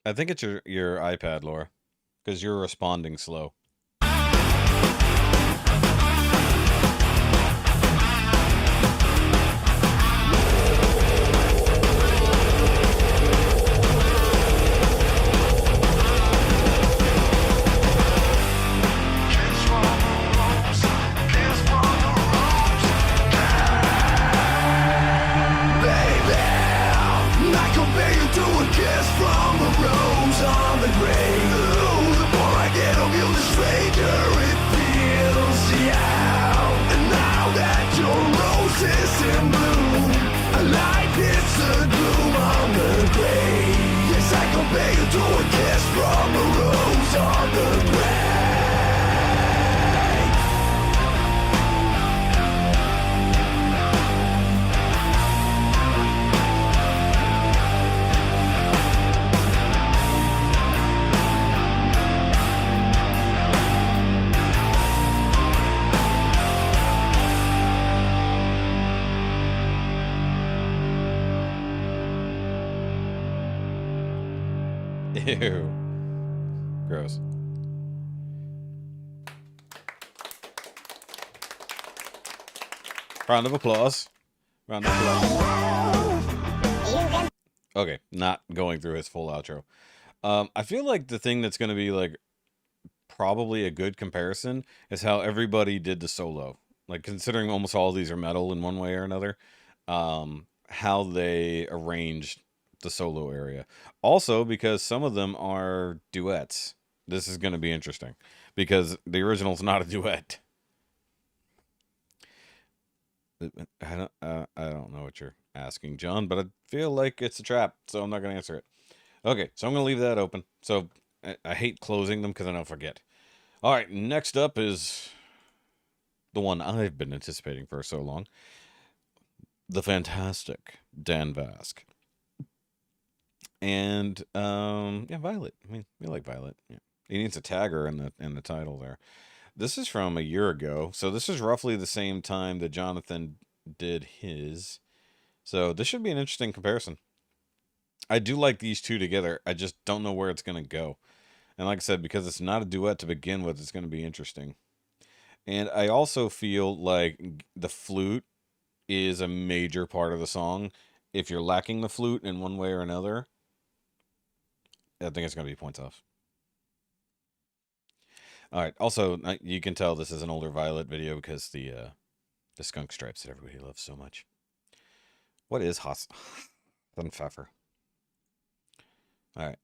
I think it's your iPad, Laura, because you're responding slow. From a rose on the grave. Ooh, the more I get of you, the Ew. Gross. Round of applause. Round of applause. Okay, not going through his full outro. I feel like the thing that's going to be like probably a good comparison is how everybody did the solo. Like considering almost all of these are metal in one way or another, how they arranged the solo area. Also, because some of them are duets. This is going to be interesting because the original's not a duet. I don't know what you're asking, John, but I feel like it's a trap, so I'm not going to answer it. Okay, so I'm going to leave that open. So I hate closing them because I don't forget. All right, next up is the one I've been anticipating for so long. The fantastic Dan Vasc. And yeah, Violet. I mean, we like Violet. Yeah. He needs a tagger in the title there. This is from a year ago, so this is roughly the same time that Jonathan did his. So this should be an interesting comparison. I do like these two together. I just don't know where it's going to go. And like I said, because it's not a duet to begin with, it's going to be interesting. And I also feel like the flute is a major part of the song. If you're lacking the flute in one way or another, I think it's going to be points off. All right. Also, you can tell this is an older Violet video because the skunk stripes that everybody loves so much. What is Pfeffer? All right.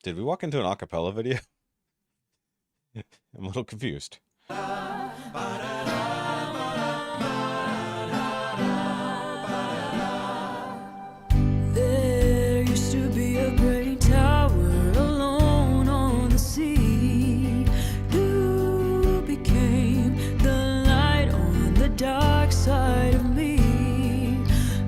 Did we walk into an acapella video? I'm a little confused. There used to be a great tower alone on the sea. You became the light on the dark side of me.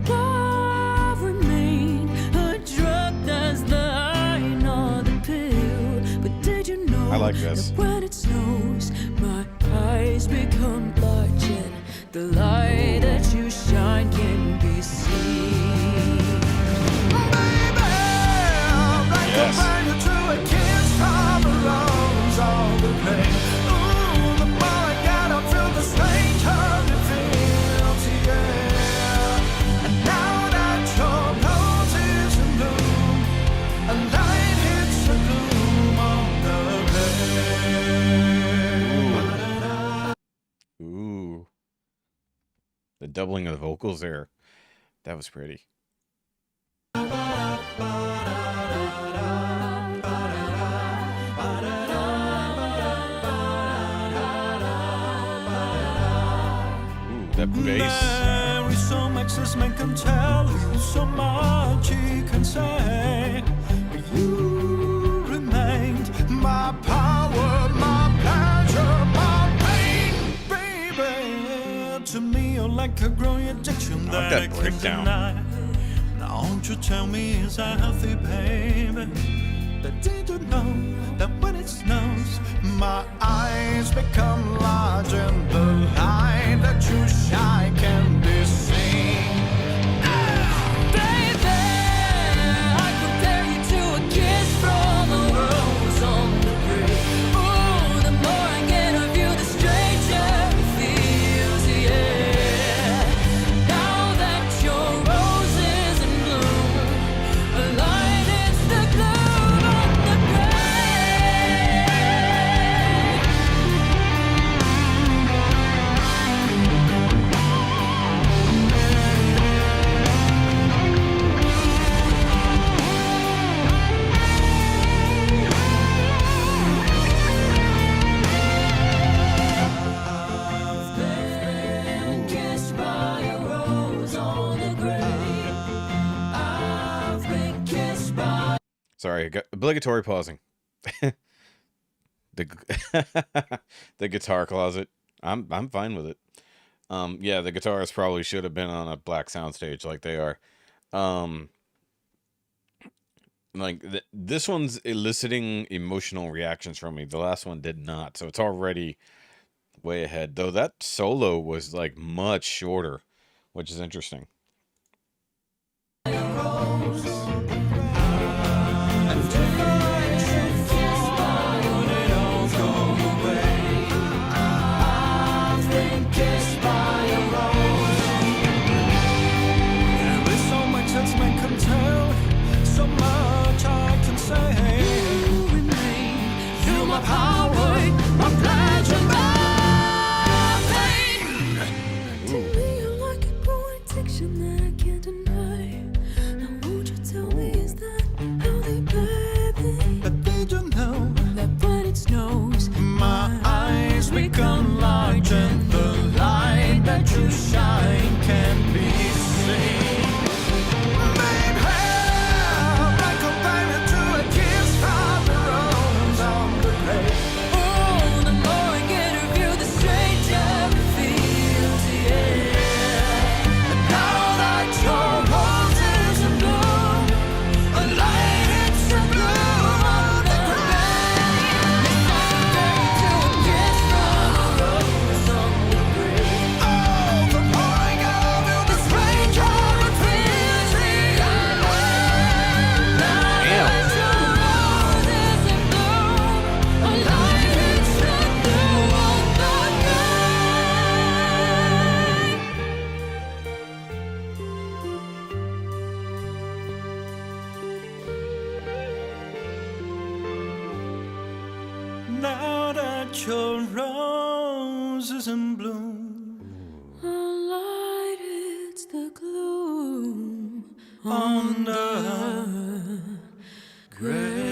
Love remained a drug that's the high, not the pill. But did you know I like this. that when it snows, my eyes become large and the light that you shine can be seen? Yes. Ooh. The doubling of the vocals there. That was pretty. Ooh, that bass. There is so much this man can tell you, so much he can say. But you remained my power, my pleasure, my pain, baby. To me, you're like a growing addiction I like that I that can't breakdown. deny. Now, won't you tell me, is that healthy, baby? But did you know that when it snows, my eyes become large and the light that you shine can be seen? Baby, I compare you to a kiss from a rose on the grave. Ooh, the more I get of you, the stranger it feels, yeah. Now that your rose is in bloom, a light is the gloom on the grave. Sorry, obligatory pausing. the the guitar closet. I'm fine with it. Yeah, the guitars probably should have been on a black soundstage like they are. Um, like this one's eliciting emotional reactions from me. The last one did not, so it's already way ahead. Though that solo was like much shorter, which is interesting. Now that your rose is in bloom, a light hits the gloom on the grave.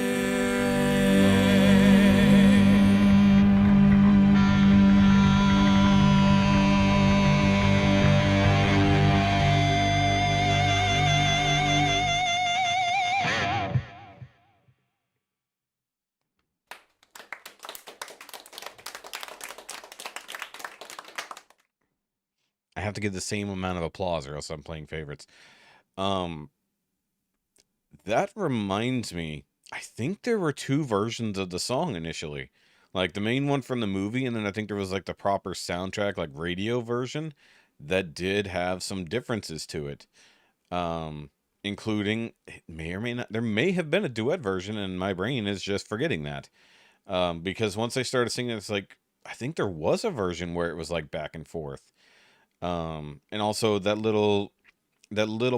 I have to give the same amount of applause or else I'm playing favorites. Um, that reminds me, I think there were two versions of the song initially. Like the main one from the movie, and then I think there was like the proper soundtrack, like radio version, that did have some differences to it. Including, it may or may not, there may have been a duet version, and my brain is just forgetting that. Because once I started singing, it's like, I think there was a version where it was like back and forth. And also that little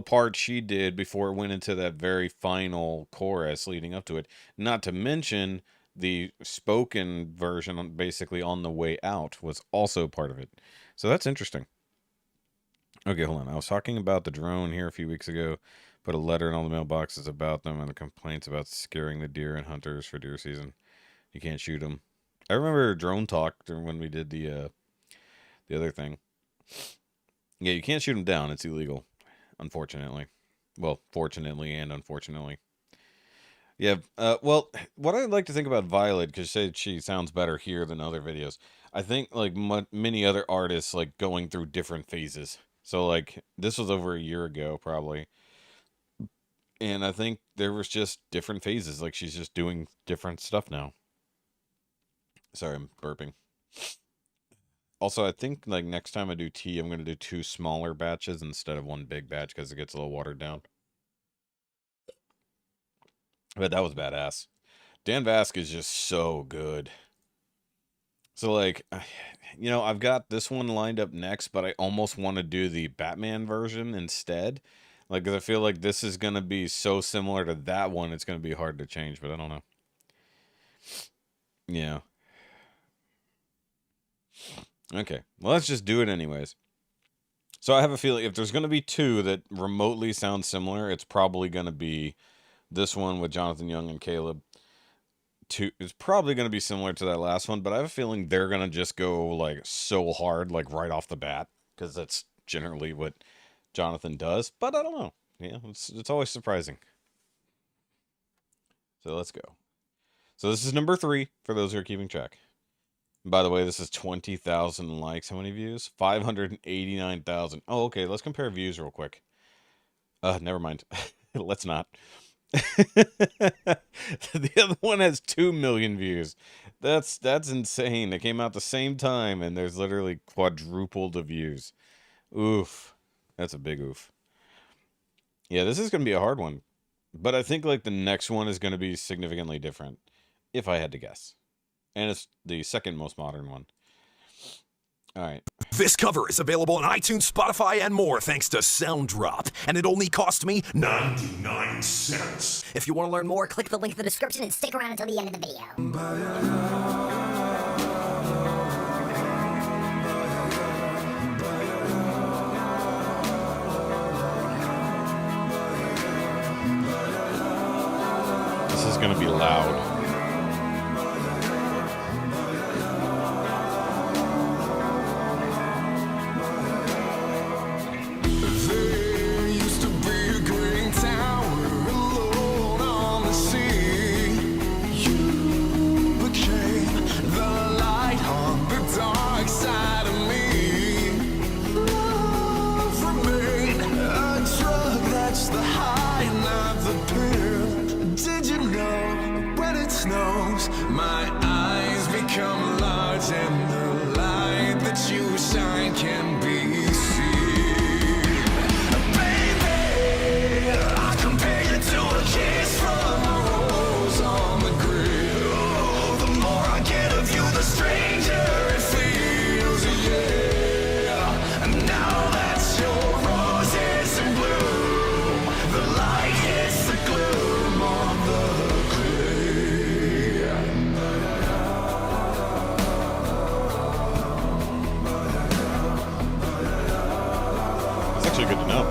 part she did before it went into that very final chorus leading up to it. Not to mention the spoken version, basically on the way out, was also part of it. So that's interesting. Okay, hold on. I was talking about the drone here a few weeks ago. Put a letter in all the mailboxes about them and the complaints about scaring the deer and hunters for deer season. You can't shoot them. I remember drone talk when we did the other thing. Yeah, you can't shoot them down. It's illegal, unfortunately. Well, fortunately and unfortunately. Yeah. Well, what I like to think about Violet, because she sounds better here than other videos. I think like many other artists, like going through different phases. So like this was over a year ago, probably, and I think there was just different phases. Like she's just doing different stuff now. Sorry, I'm burping. Also, I think like next time I do tea, I'm gonna do 2 smaller batches instead of 1 big batch because it gets a little watered down. But that was badass. Dan Vasc is just so good. So like, I've got this one lined up next, but I almost want to do the Batman version instead. Like, 'cause I feel like this is gonna be so similar to that one, it's gonna be hard to change. But I don't know. Yeah. Okay. Well, let's just do it anyways. So I have a feeling if there's gonna be 2 that remotely sound similar, it's probably gonna be this one with Jonathan Young and Caleb. It's probably going to be similar to that last one, but I have a feeling they're going to just go like so hard, like right off the bat, because that's generally what Jonathan does. But I don't know. Yeah, it's always surprising. So let's go. So this is number 3 for those who are keeping track. By the way, this is 20,000 likes. How many views? 589,000. Oh, okay. Let's compare views real quick. Never mind. Let's not. The other one has 2 million views. That's insane. It came out the same time, and there's literally quadrupled the views. Oof. That's a big oof. Yeah, this is going to be a hard one. But I think, like, the next one is going to be significantly different, if I had to guess. And it's the second most modern one. All right. This cover is available on iTunes, Spotify, and more thanks to Sounddrop, and it only cost me 99 cents. If you want to learn more, click the link in the description and stick around until the end of the video. This is going to be loud. My eyes become large and the light that you shine can be seen. Baby, I compare you to a kiss from a rose on the grave. Oh, the more I get of you, the stranger it feels, yeah. And now that your rose is in bloom, the light hits the gloom on the Good to know.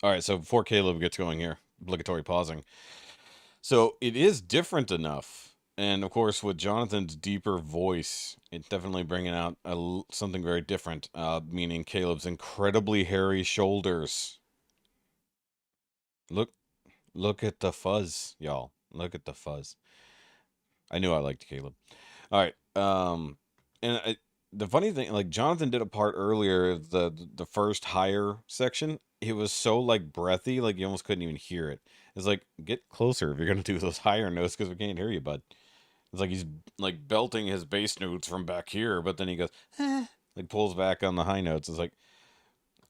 All right, so before Caleb gets going here, obligatory pausing. So it is different enough, and of course with Jonathan's deeper voice, it's definitely bringing out something very different, meaning Caleb's incredibly hairy shoulders. Look at the fuzz, y'all. Look at the fuzz. I knew I liked Caleb. All right, and the funny thing, like, Jonathan did a part earlier, the first higher section. It was so, like, breathy, like, you almost couldn't even hear it. It's like, get closer if you're going to do those higher notes, because we can't hear you, bud. It's like he's, like, belting his bass notes from back here, but then he goes, like, pulls back on the high notes. It's like,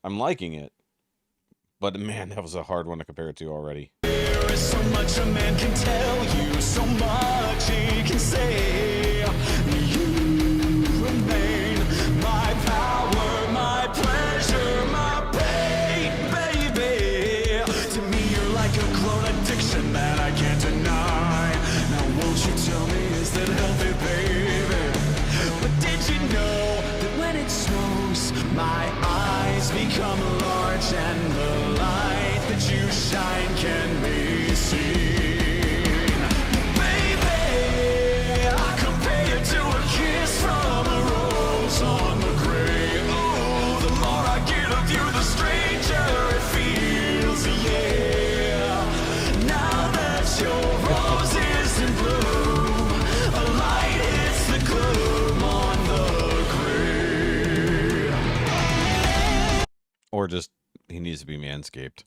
I'm liking it. But, man, that was a hard one to compare it to already. There is so much a man can tell you, so much he can say. My eyes become large and the light that you shine can be seen. Baby, I compare you to a kiss from a rose on the grave. Oh, the more I get of you, the stranger it feels, yeah. Now that your rose is in bloom, a light hits the gloom on the grave. Or just, he needs to be manscaped.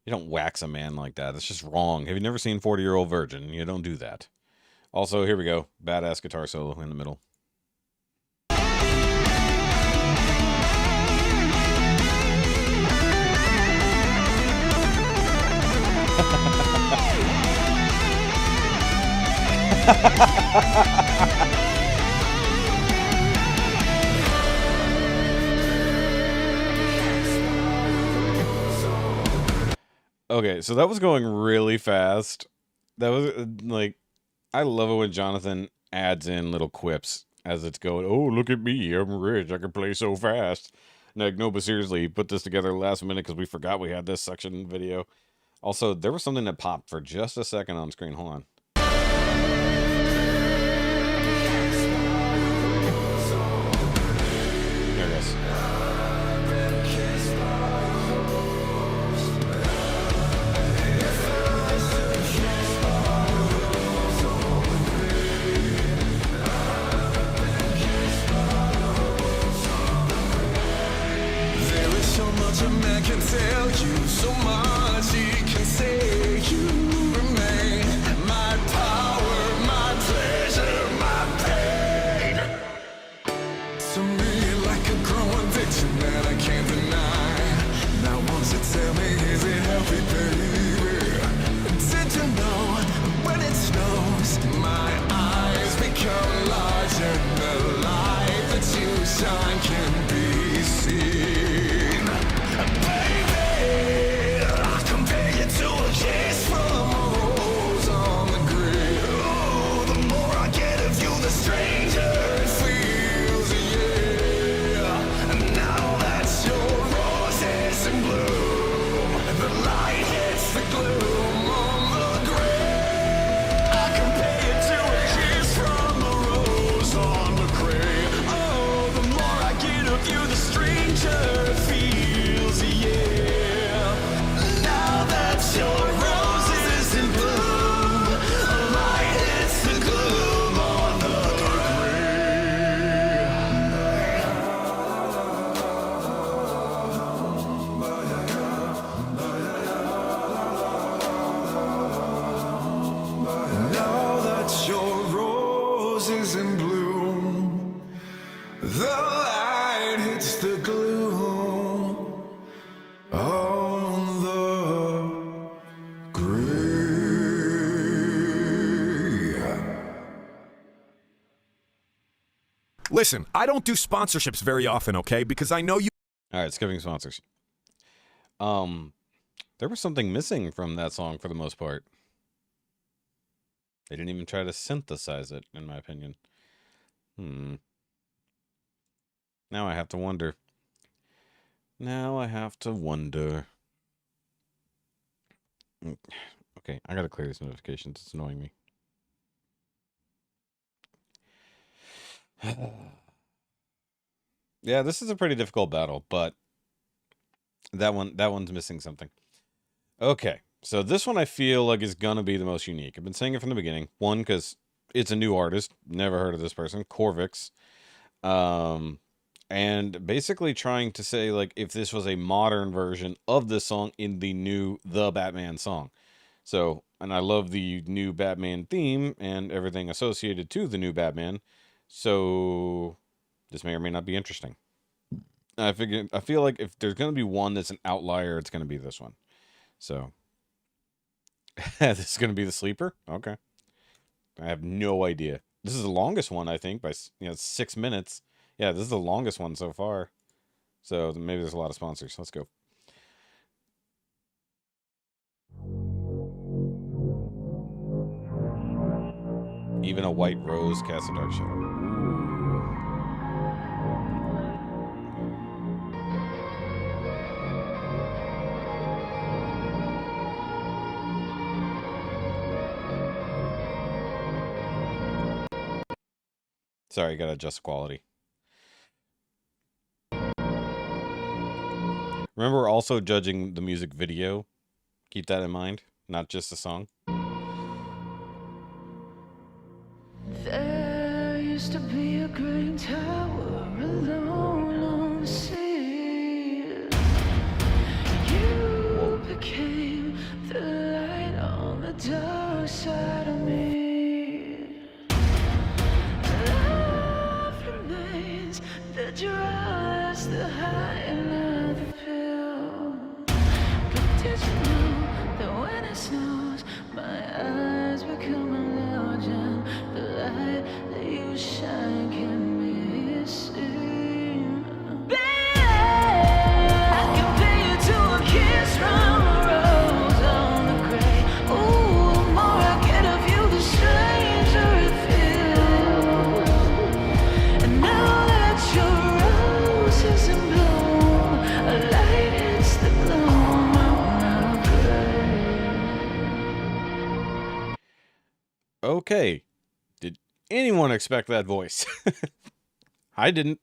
You don't wax a man like that. That's just wrong. Have you never seen 40-Year-Old Virgin? You don't do that. Also, here we go. Badass guitar solo in the middle. Okay, so that was going really fast. That was, like, I love it when Jonathan adds in little quips as it's going, oh, look at me, I'm rich, I can play so fast. Like, no, but seriously, he put this together last minute because we forgot we had this section video. Also, there was something that popped for just a second on screen. Hold on. There it is. tell you so much. He can say you remain my power, my pleasure, my pain. To me, like a growing addiction that I can't deny. Now, won't you tell me, is it healthy, baby? Did you know when it snows, my eyes become large and the light that you shine can be seen? Baby, I compare you to a kiss from a rose on the grave. Oh, the more I get of you, the stranger it feels, yeah. And now that your rose is in bloom, the light hits the gloom on the grave. I compare you to a kiss from a rose on the grave. Oh, the more I get of you, the stranger it feels, yeah. Now that your rose is in bloom, a light hits the gloom on the grave. Now that your rose is in bloom, the light hits the gloom on the grave. Listen, I don't do sponsorships very often, okay? Because I know you. All right, skipping sponsors. There was something missing from that song for the most part. They didn't even try to synthesize it, in my opinion. Now I have to wonder. Now I have to wonder. Okay, I gotta clear these notifications. It's annoying me. Yeah, this is a pretty difficult battle, but that one's missing something. Okay, so this one I feel like is gonna be the most unique. I've been saying it from the beginning. One, because it's a new artist, never heard of this person, Corvix. And basically trying to say, like, if this was a modern version of this song in the new The Batman song. So, and I love the new Batman theme and everything associated to the new Batman. So, this may or may not be interesting. I feel like if there's going to be one that's an outlier, it's going to be this one. So, this is going to be the sleeper? Okay. I have no idea. This is the longest one, I think, by 6 minutes. Yeah, this is the longest one so far. So maybe there's a lot of sponsors. Let's go. Even a white rose casts a dark shadow. Ooh. Sorry, gotta adjust quality. Remember, we're also judging the music video. Keep that in mind, not just the song. There used to be a great tower alone on the sea. You became the light on the dark side of me. Love remains the drawers, the high and the pill. But did you know that when it snows, my eyes become large and the light that you shine can be seen? Baby, I compare you to a kiss from a rose on the grave. Ooh, the more I get of you, the stranger it feels. And now that your rose is in bloom, a light hits the gloom on the grave. Okay. Did anyone expect that voice? I didn't.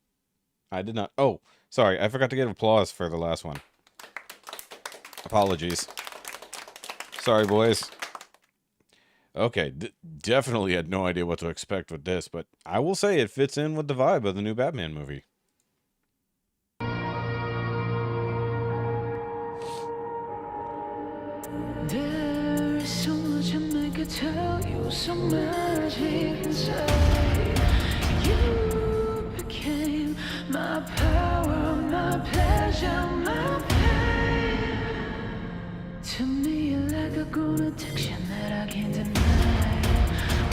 I did not. Oh, sorry. I forgot to give applause for the last one. Apologies. Sorry, boys. Okay. Definitely had no idea what to expect with this, but I will say it fits in with the vibe of the new Batman movie. could tell you so much inside. You became my power, my pleasure, my pain. To me, you're like a grown addiction that I can't deny.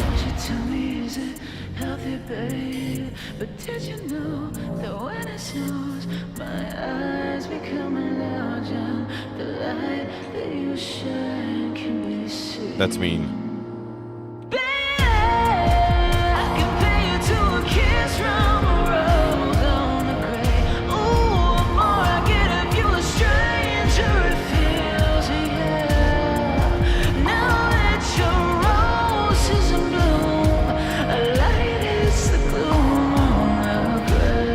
Won't you tell me, is it healthy, babe? But did you know that when it snows, my eyes become larger? The light that you shine can be seen. That's mean. I compare you to a kiss from a rose on the grave. Ooh, the more I get of you, a stranger it feels, yeah. Now that your rose is in bloom, a light hits the gloom on the grave.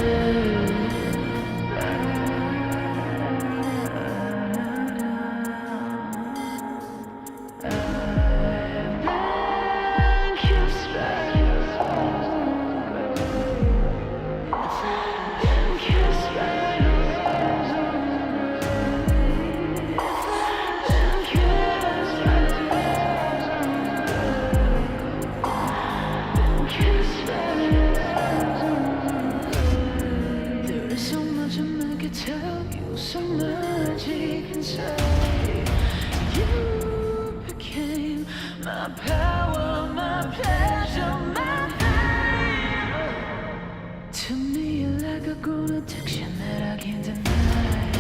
There is so much a man could tell you, so much he can say. You became my power, my pleasure, my pain. To me, you're like a grown addiction that I can't deny.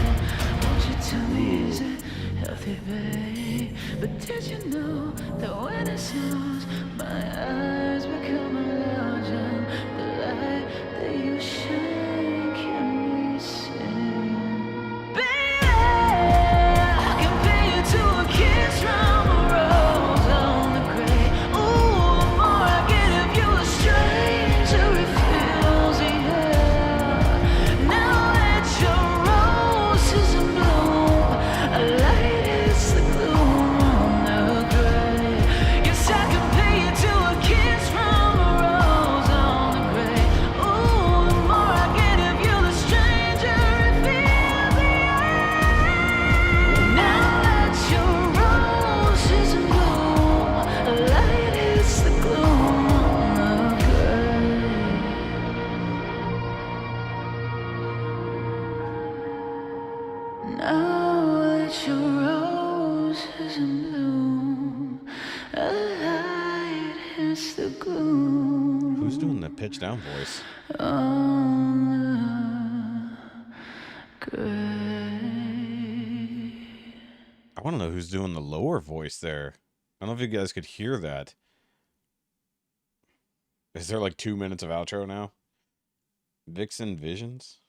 Won't you tell me, is it healthy, babe? But did you know that when it snows, my eyes become larger? The light that you shine can be seen. Baby, I compare you to a kiss from a rose on the grave. Ooh, the more I get of you, a stranger it feels, yeah. Now that your rose is in bloom, a light is the gloom on the grave. Yes, I compare you to a kiss from a rose on the grave. Ooh, the more I get of you, the stranger it feels, yeah. Now that your rose is in bloom, a light is the gloom on the grave. Now that your rose is in bloom, a light hits the gloom Who's doing the pitch down voice? on the grave. I want to know who's doing the lower voice there. I don't know if you guys could hear that. Is there like 2 minutes of outro now? Vixen Visions?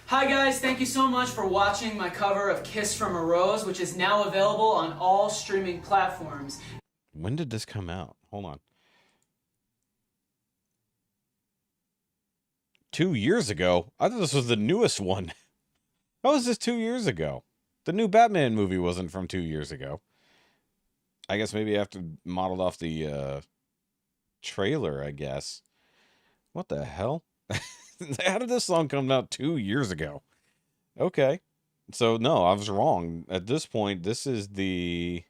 Hi guys, thank you so much for watching my cover of Kiss from a Rose, which is now available on all streaming platforms. When did this come out? Hold on. 2 years ago? I thought this was the newest one. How was this 2 years ago? The new Batman movie wasn't from 2 years ago. I guess maybe after modeled off the trailer, I guess. What the hell? How did this song come out 2 years ago? Okay. So, no, I was wrong. At this point, this is the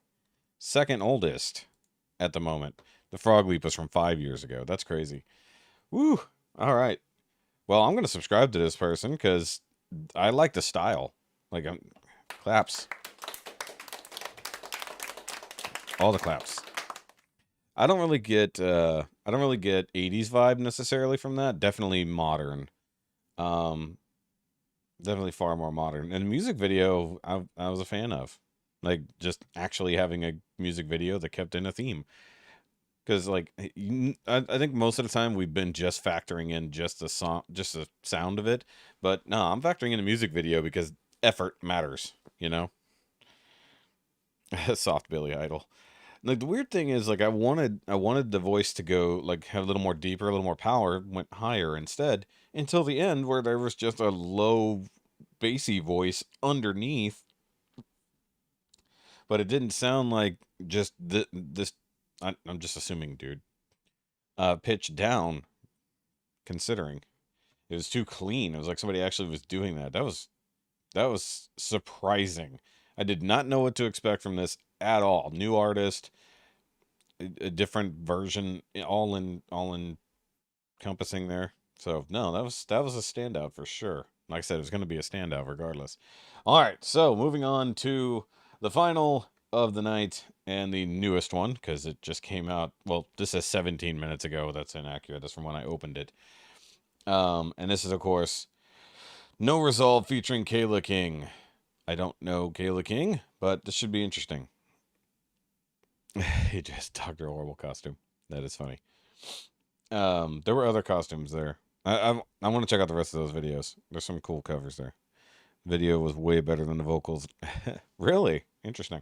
second oldest at the moment. The Frog Leap was from 5 years ago. That's crazy. Woo! All right. Well, I'm going to subscribe to this person because I like the style. Like, claps. All the claps. I don't really get 80s vibe necessarily from that. Definitely modern. Definitely far more modern. And the music video I was a fan of. Like just actually having a music video that kept in a theme. Cuz like I think most of the time we've been just factoring in just the song, just the sound of it, but no, I'm factoring in a music video because effort matters, you know? Soft Billy Idol. Like the weird thing is like I wanted the voice to go like have a little more deeper, a little more power, went higher instead until the end where there was just a low bassy voice underneath. But it didn't sound like just this I'm just assuming, dude. Pitch down considering. It was too clean. It was like somebody actually was doing that. That was surprising. I did not know what to expect from this at all. New artist, a different version, all encompassing there. So no, that was a standout for sure. Like I said, it was going to be a standout regardless. All right, so moving on to the final of the night and the newest one, because it just came out. Well, this is 17 minutes ago. That's inaccurate. That's from when I opened it. And this is, of course, No Resolve featuring Kayla King. I don't know Kayla King, but this should be interesting. He just Dr. Horrible costume. That is funny. There were other costumes there. I want to check out the rest of those videos. There's some cool covers there. Video was way better than the vocals. Really? Interesting.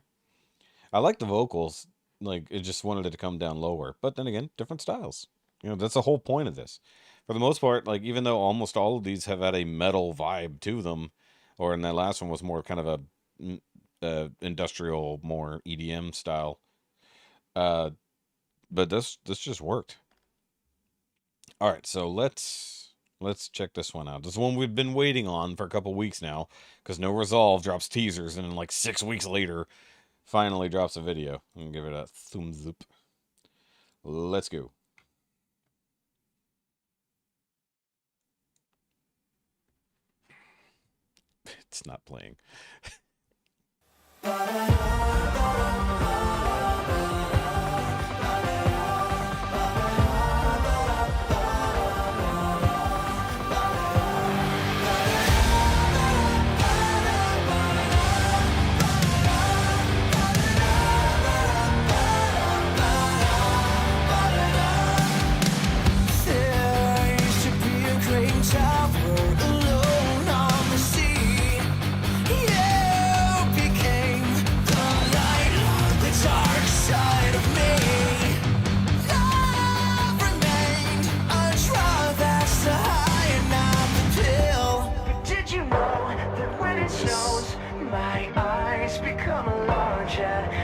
I like the vocals. Like, it just wanted it to come down lower. But then again, different styles. You know, that's the whole point of this. For the most part, like, even though almost all of these have had a metal vibe to them, or in that last one was more kind of a industrial, more EDM style. But this just worked. All right, so let's check this one out. This is one we've been waiting on for a couple weeks now, because No Resolve drops teasers, and then like 6 weeks later, finally drops a video. I'm gonna give it a thumbs up. Let's go. It's not playing.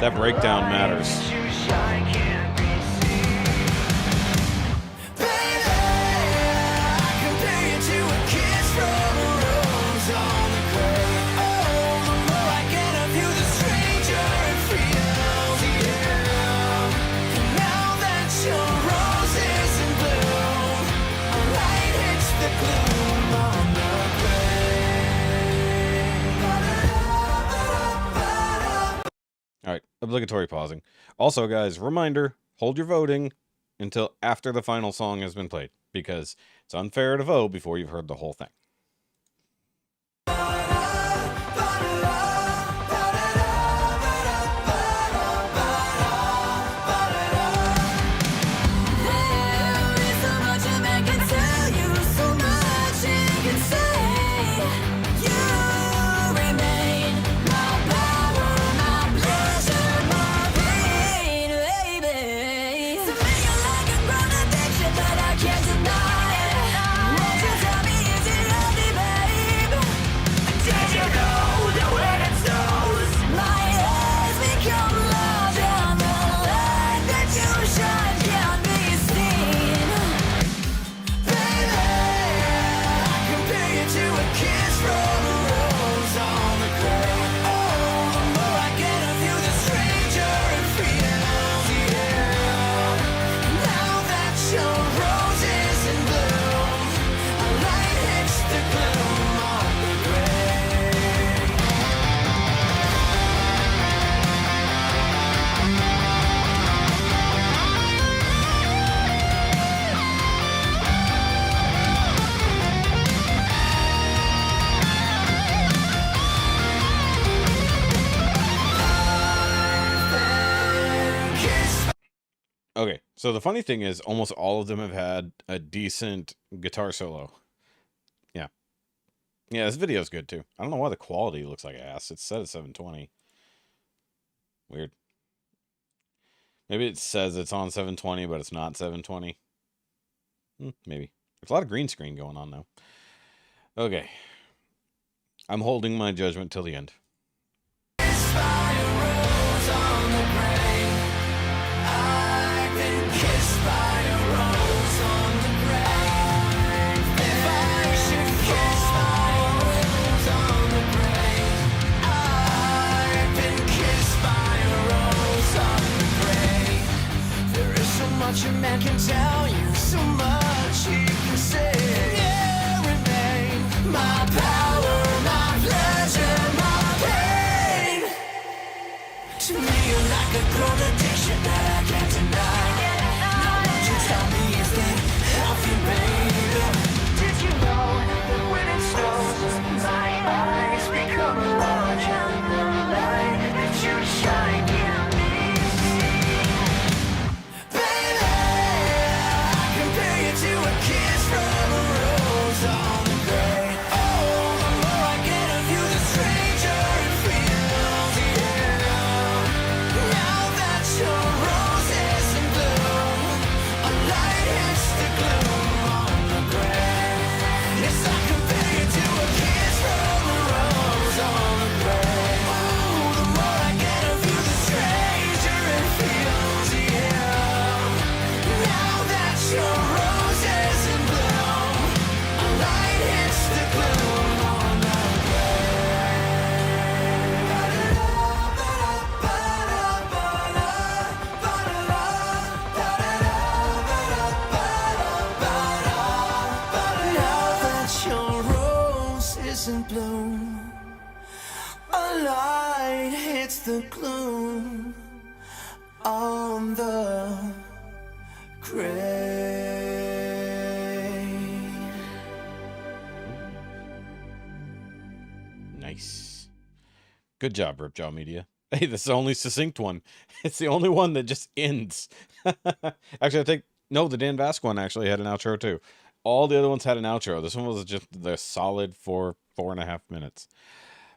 That breakdown matters. All right, obligatory pausing. Also, guys, reminder, hold your voting until after the final song has been played, because it's unfair to vote before you've heard the whole thing. Okay, so the funny thing is almost all of them have had a decent guitar solo. Yeah. Yeah, this video's good too. I don't know why the quality looks like ass. It's set at 720. Weird. Maybe it says it's on 720, but it's not 720. Maybe. There's a lot of green screen going on now. Okay. I'm holding my judgment till the end. can tell you so much. You can say, yeah, remain my power, my pleasure, my pain. To me, you're like a grown addiction that I can't deny. Now what you tell me is that healthy, baby. Did you know that when it snows, my eyes become large and the light that you shine in me? Baby, I compare you to a kiss from a rose on the grave. Oh, the more I get of you, the stranger it feels, yeah. Now that your rose is in bloom, a light hits the gloom on the grave. Yes, I compare you to a kiss from a rose on the grave. Oh, the more I get of you, the stranger it feels, yeah. Now that your rose is in bloom, a light hits the gloom on the Now that your rose is in bloom, a light hits the gloom on the grave. Nice. Good job, Ripjaw Media. Hey, this is the only succinct one. It's the only one that just ends. Actually, I think... No, the Dan Vasc one actually had an outro, too. All the other ones had an outro. This one was just the solid 4.5 minutes.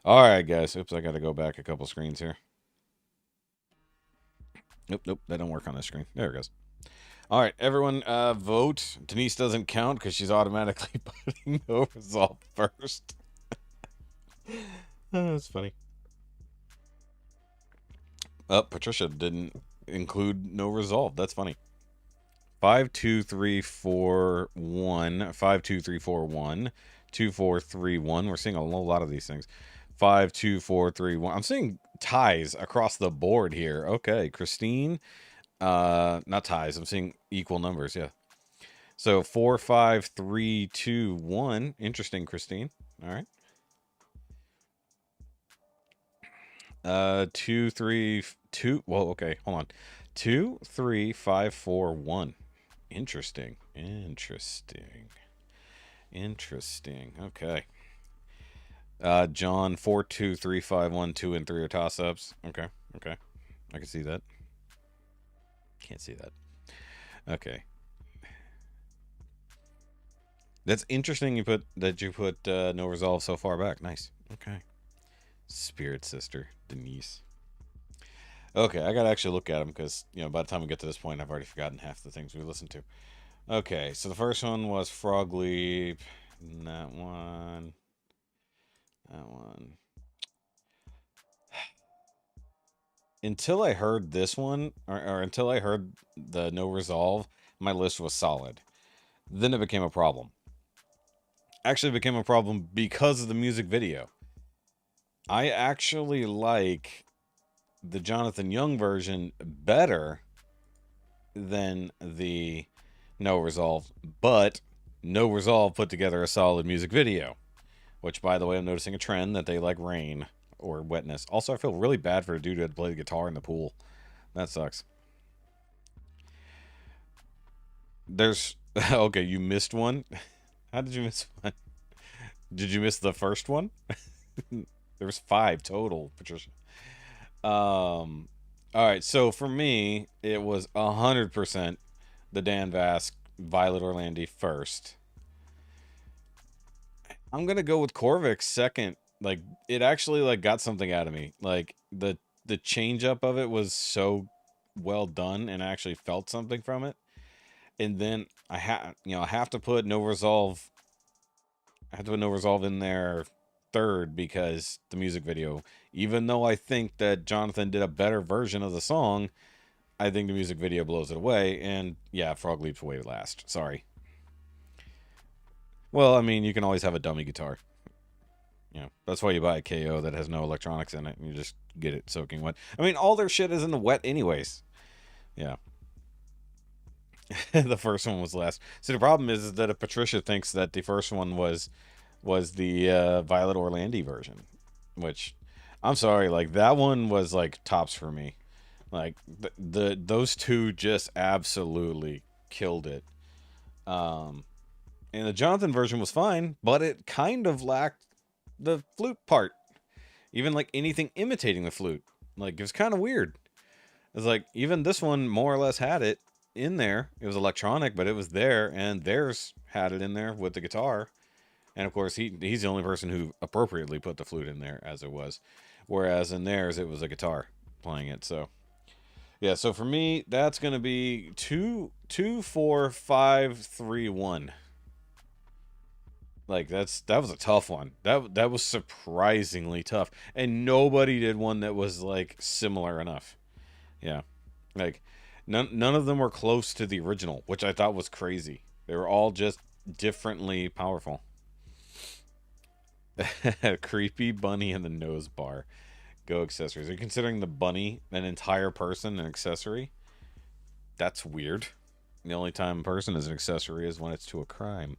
All right, guys. Oops, I got to go back a couple screens here. Nope, that don't work on this screen. There it goes. All right, everyone, vote. Denise doesn't count because she's automatically putting no resolve first. That's funny. Patricia didn't include no resolve. That's funny. 5, 2, 3, 4, 1. 5, 2, 3, 4, 1. 2, 4, 3, 1. We're seeing a lot of these things. 5, 2, 4, 3, 1. I'm seeing ties across the board here. Okay, Christine. Not ties. I'm seeing equal numbers. Yeah. So 4, 5, 3, 2, 1. Interesting, Christine. All right. 2, 3, 2. Well, okay. Hold on. 2, 3, 5, 4, 1. Interesting. Okay. John, 4, 2, 3, 5, 1, 2, and 3 are toss-ups. Okay. I can see that. Can't see that. Okay. That's interesting you put no resolve so far back. Nice. Okay. Spirit sister, Denise. Okay, I gotta actually look at them because, by the time we get to this point, I've already forgotten half the things we listened to. Okay, so the first one was Frog Leap. That one. Until I heard this one, or until I heard the no resolve, my list was solid. Then it became a problem. Actually, it became a problem because of the music video. I actually like the Jonathan Young version better than the no resolve, but no resolve put together a solid music video, which, by the way, I'm noticing a trend that they like rain or wetness. Also, I feel really bad for a dude who had to play the guitar in the pool. That sucks. There's okay, you missed one. How did you miss one? Did you miss the first one? There was 5 total, Patricia. All right, so for me, it was 100% the Dan Vasc, Violet Orlandi first. I'm gonna go with Korvik second. Like, it actually got something out of me. Like, the change up of it was so well done, and I actually felt something from it. And then I have to put no resolve. I have to put no resolve in there third because the music video. Even though I think that Jonathan did a better version of the song, I think the music video blows it away. And yeah, Frog Leap's way last. Sorry. Well, I mean, you can always have a dummy guitar. That's why you buy a KO that has no electronics in it, and you just get it soaking wet. I mean, all their shit is in the wet anyways. Yeah. The first one was last. So the problem is that if Patricia thinks that the first one was the Violet Orlandi version, which I'm sorry, like that one was like tops for me. Like the those two just absolutely killed it. Um, and the Jonathan version was fine, but it kind of lacked the flute part. Even like anything imitating the flute, like it was kind of weird. It's like even this one more or less had it in there. It was electronic, but it was there, and theirs had it in there with the guitar. And of course, he's the only person who appropriately put the flute in there as it was, whereas in theirs it was a guitar playing it. So yeah, so for me that's gonna be 2, 2, 4, 5, 3, 1. Like that was a tough one. That was surprisingly tough, and nobody did one that was like similar enough. Yeah, like none of them were close to the original, which I thought was crazy. They were all just differently powerful. Creepy bunny in the nose bar. Go accessories. Are you considering the bunny an entire person an accessory? That's weird. The only time a person is an accessory is when it's to a crime.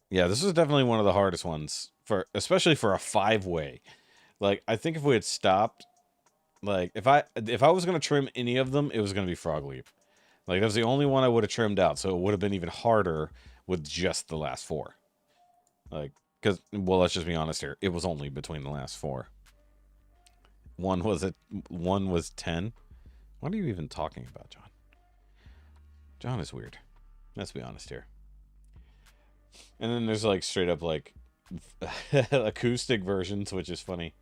Yeah, this was definitely one of the hardest ones for, especially for a 5-way. Like I think if we had stopped, like if I was gonna trim any of them, it was gonna be Frog Leap. Like that was the only one I would have trimmed out, so it would have been even harder with just the last 4. Like, because well, let's just be honest here, it was only between the last 4. One was 10. What are you even talking about, John? John is weird. Let's be honest here. And then there's like straight up like acoustic versions, which is funny.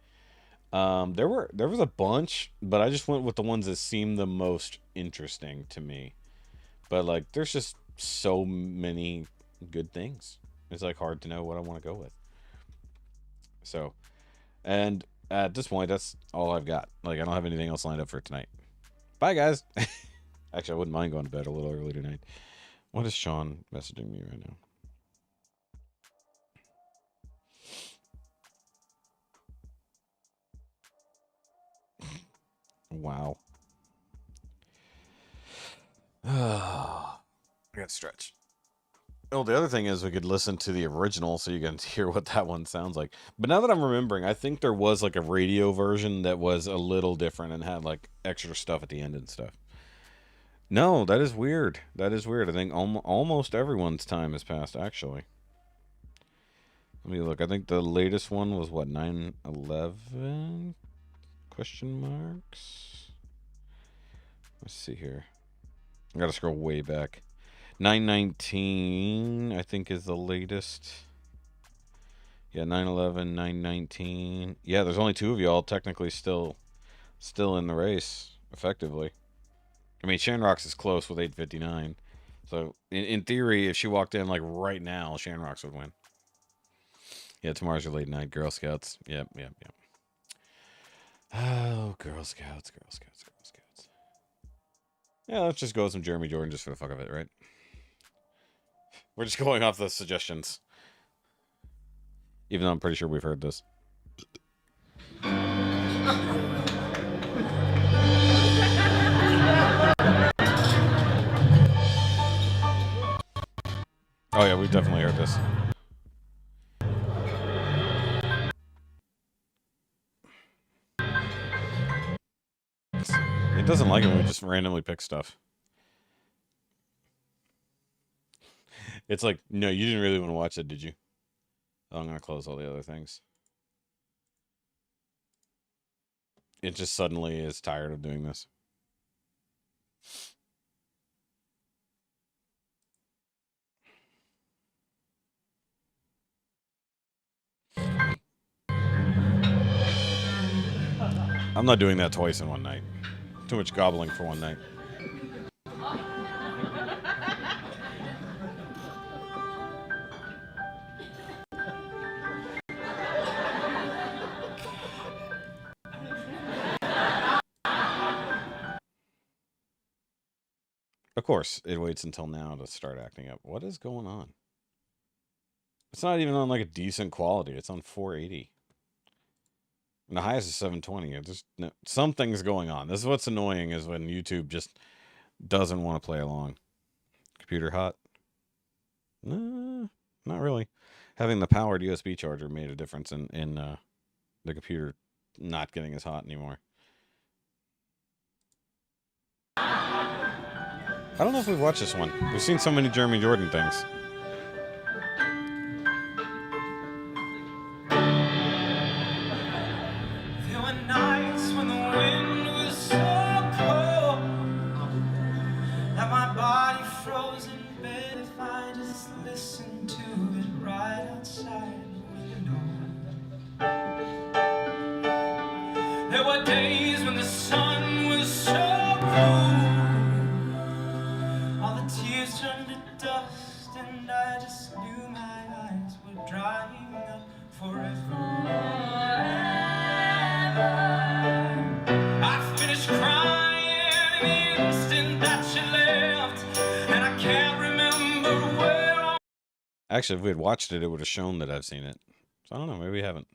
There was a bunch, but I just went with the ones that seemed the most interesting to me. But like, there's just so many good things. It's like hard to know what I want to go with. So, and at this point, that's all I've got. Like, I don't have anything else lined up for tonight. Bye, guys. Actually, I wouldn't mind going to bed a little early tonight. What is Sean messaging me right now? Wow. I got to stretch. Oh, the other thing is we could listen to the original so you can hear what that one sounds like. But now that I'm remembering, I think there was like a radio version that was a little different and had like extra stuff at the end and stuff. No, that is weird. That is weird. I think almost everyone's time has passed, actually. Let me look. I think the latest one was what, 9/11? Question marks? Let's see here. I gotta scroll way back. 9/19, I think, is the latest. Yeah, 9/11, 9/19. Yeah, there's only 2 of y'all technically still in the race, effectively. I mean, Shanrox is close with 859. So, in theory, if she walked in like right now, Shanrox would win. Yeah, tomorrow's your late night. Girl Scouts. Yep. Oh, Girl Scouts. Yeah, let's just go with some Jeremy Jordan just for the fuck of it, right? We're just going off the suggestions. Even though I'm pretty sure we've heard this. Oh yeah, we've definitely heard this. It doesn't like it when we just randomly pick stuff. It's like, no, you didn't really want to watch it, did you? Oh, I'm going to close all the other things. It just suddenly is tired of doing this. I'm not doing that twice in one night. Too much gobbling for one night. Of course, it waits until now to start acting up. What is going on? It's not even on like a decent quality. It's on 480. And the highest is 720. Just something's going on. This is what's annoying, is when YouTube just doesn't want to play along. computer hot? Not really. Having the powered USB charger made a difference in the computer not getting as hot anymore. I don't know if we've watched this one. We've seen so many Jeremy Jordan things. There were nights when the wind was so cold that my body froze in bed if I just listened to it right outside the window. There were days when the sun was so cool, all the tears turned to dust, and I just knew my eyes were drying up forever. I finished crying the instant that she left, and I can't remember where. Actually, if we had watched it, it would have shown that I've seen it. So I don't know, maybe we haven't.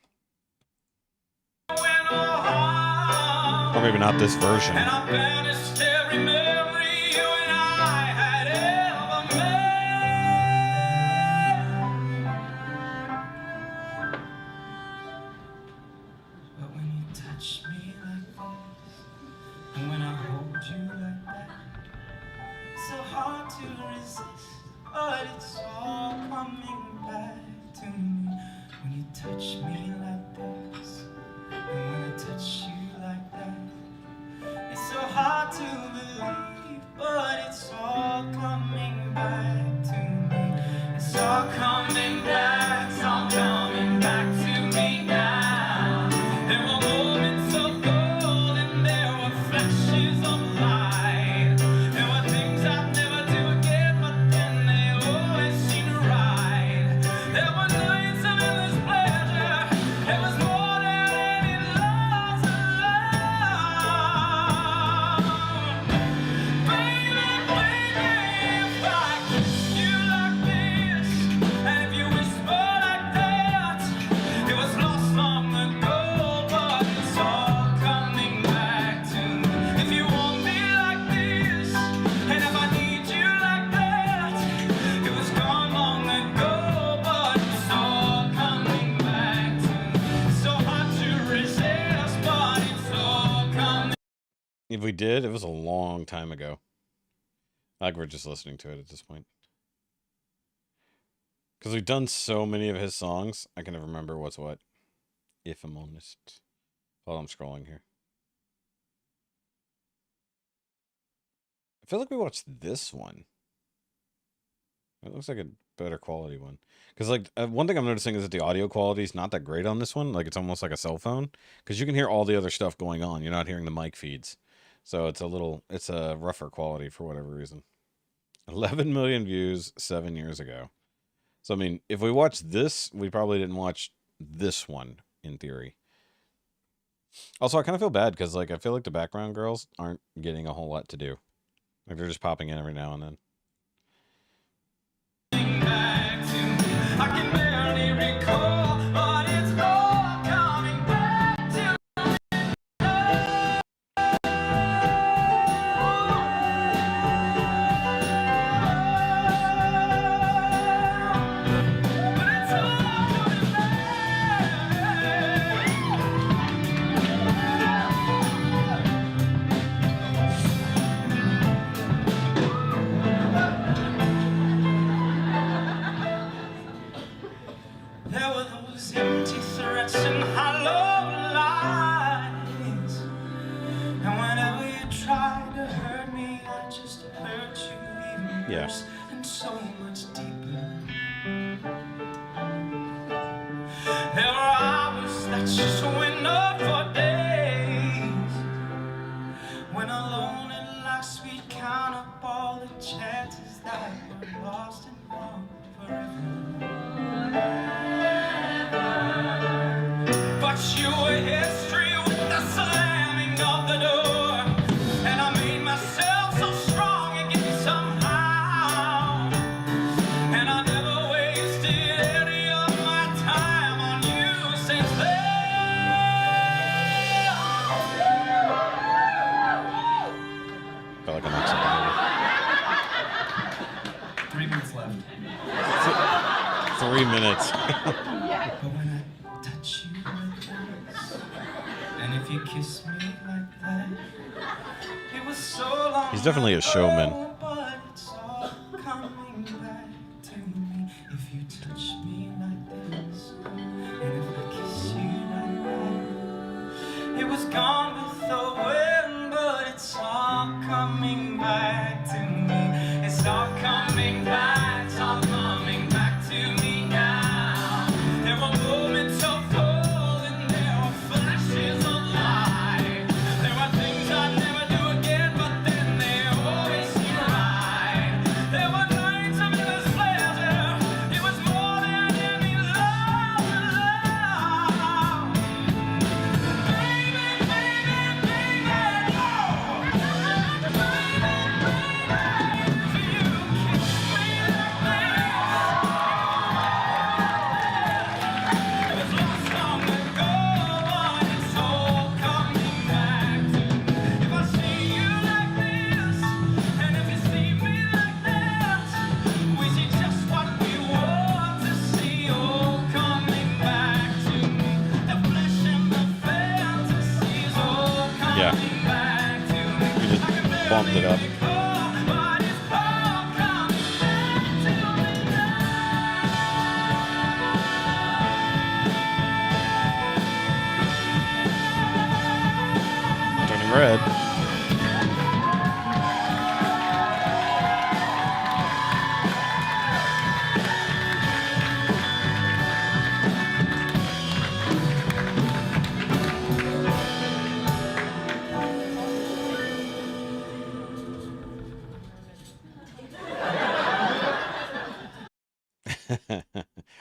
Or maybe not this version. And I banished every memory you and I had ever made. But when you touch me like this, and when I hold you like that, it's so hard to resist, but it's all coming back to me. When you touch me like this, and when I touch you like that, it's so hard to believe, but it's all coming back to me. It's all coming back, it's all coming back to me now. There were moments of gold and there were flashes of light. There were things I'd never do again, but then they always seemed right. There were nights of endless pleasure. It was more than any love's love. Baby, if I kissed you like this, and if you whisper like that, it was lost long ago, but it's all coming back to me. If you want me like this, and if I need you like that, it was gone long ago, but it's all coming back to me. It's so hard to resist, but it's all coming. If we did, it was a long time ago. Like we're just listening to it at this point. Because we've done so many of his songs, I can never remember what's what. If I'm honest. While I'm scrolling here. I feel like we watched this one. It looks like a better quality one. Because like one thing I'm noticing is that the audio quality is not that great on this one. Like it's almost like a cell phone. Because you can hear all the other stuff going on. You're not hearing the mic feeds. So it's a rougher quality for whatever reason. 11 million views 7 years ago. So, I mean, if we watched this, we probably didn't watch this one, in theory. Also, I kind of feel bad because, like, I feel like the background girls aren't getting a whole lot to do. Like, they're just popping in every now and then. I can barely recall, but it's all coming back to There were those empty threats and hollow lies, and whenever you tried to hurt me, I just hurt you even worse and so much deeper. There were hours that just went up for days, when alone at last we'd count up all the chances that were lost and gone forever. But you were history with the slamming of the door, and I made myself so strong again somehow, and I never wasted 3 minutes left. 3 minutes. But when I touch you like this, and if you kiss me like that, it was so long. He's definitely a showman. ago, but it's all coming back to me. If you touch me like this, and if I kiss you like that, it was gone with the wind, but it's all coming back to me. It's all coming back, it's all coming back to me now. There were moments of gold and there were flashes of light. There were things I'd never do again, but then they always seemed right. There were nights of endless pleasure. It was more than any love. Baby, baby, baby, oh. Yeah. He just bumped it up. Turning red.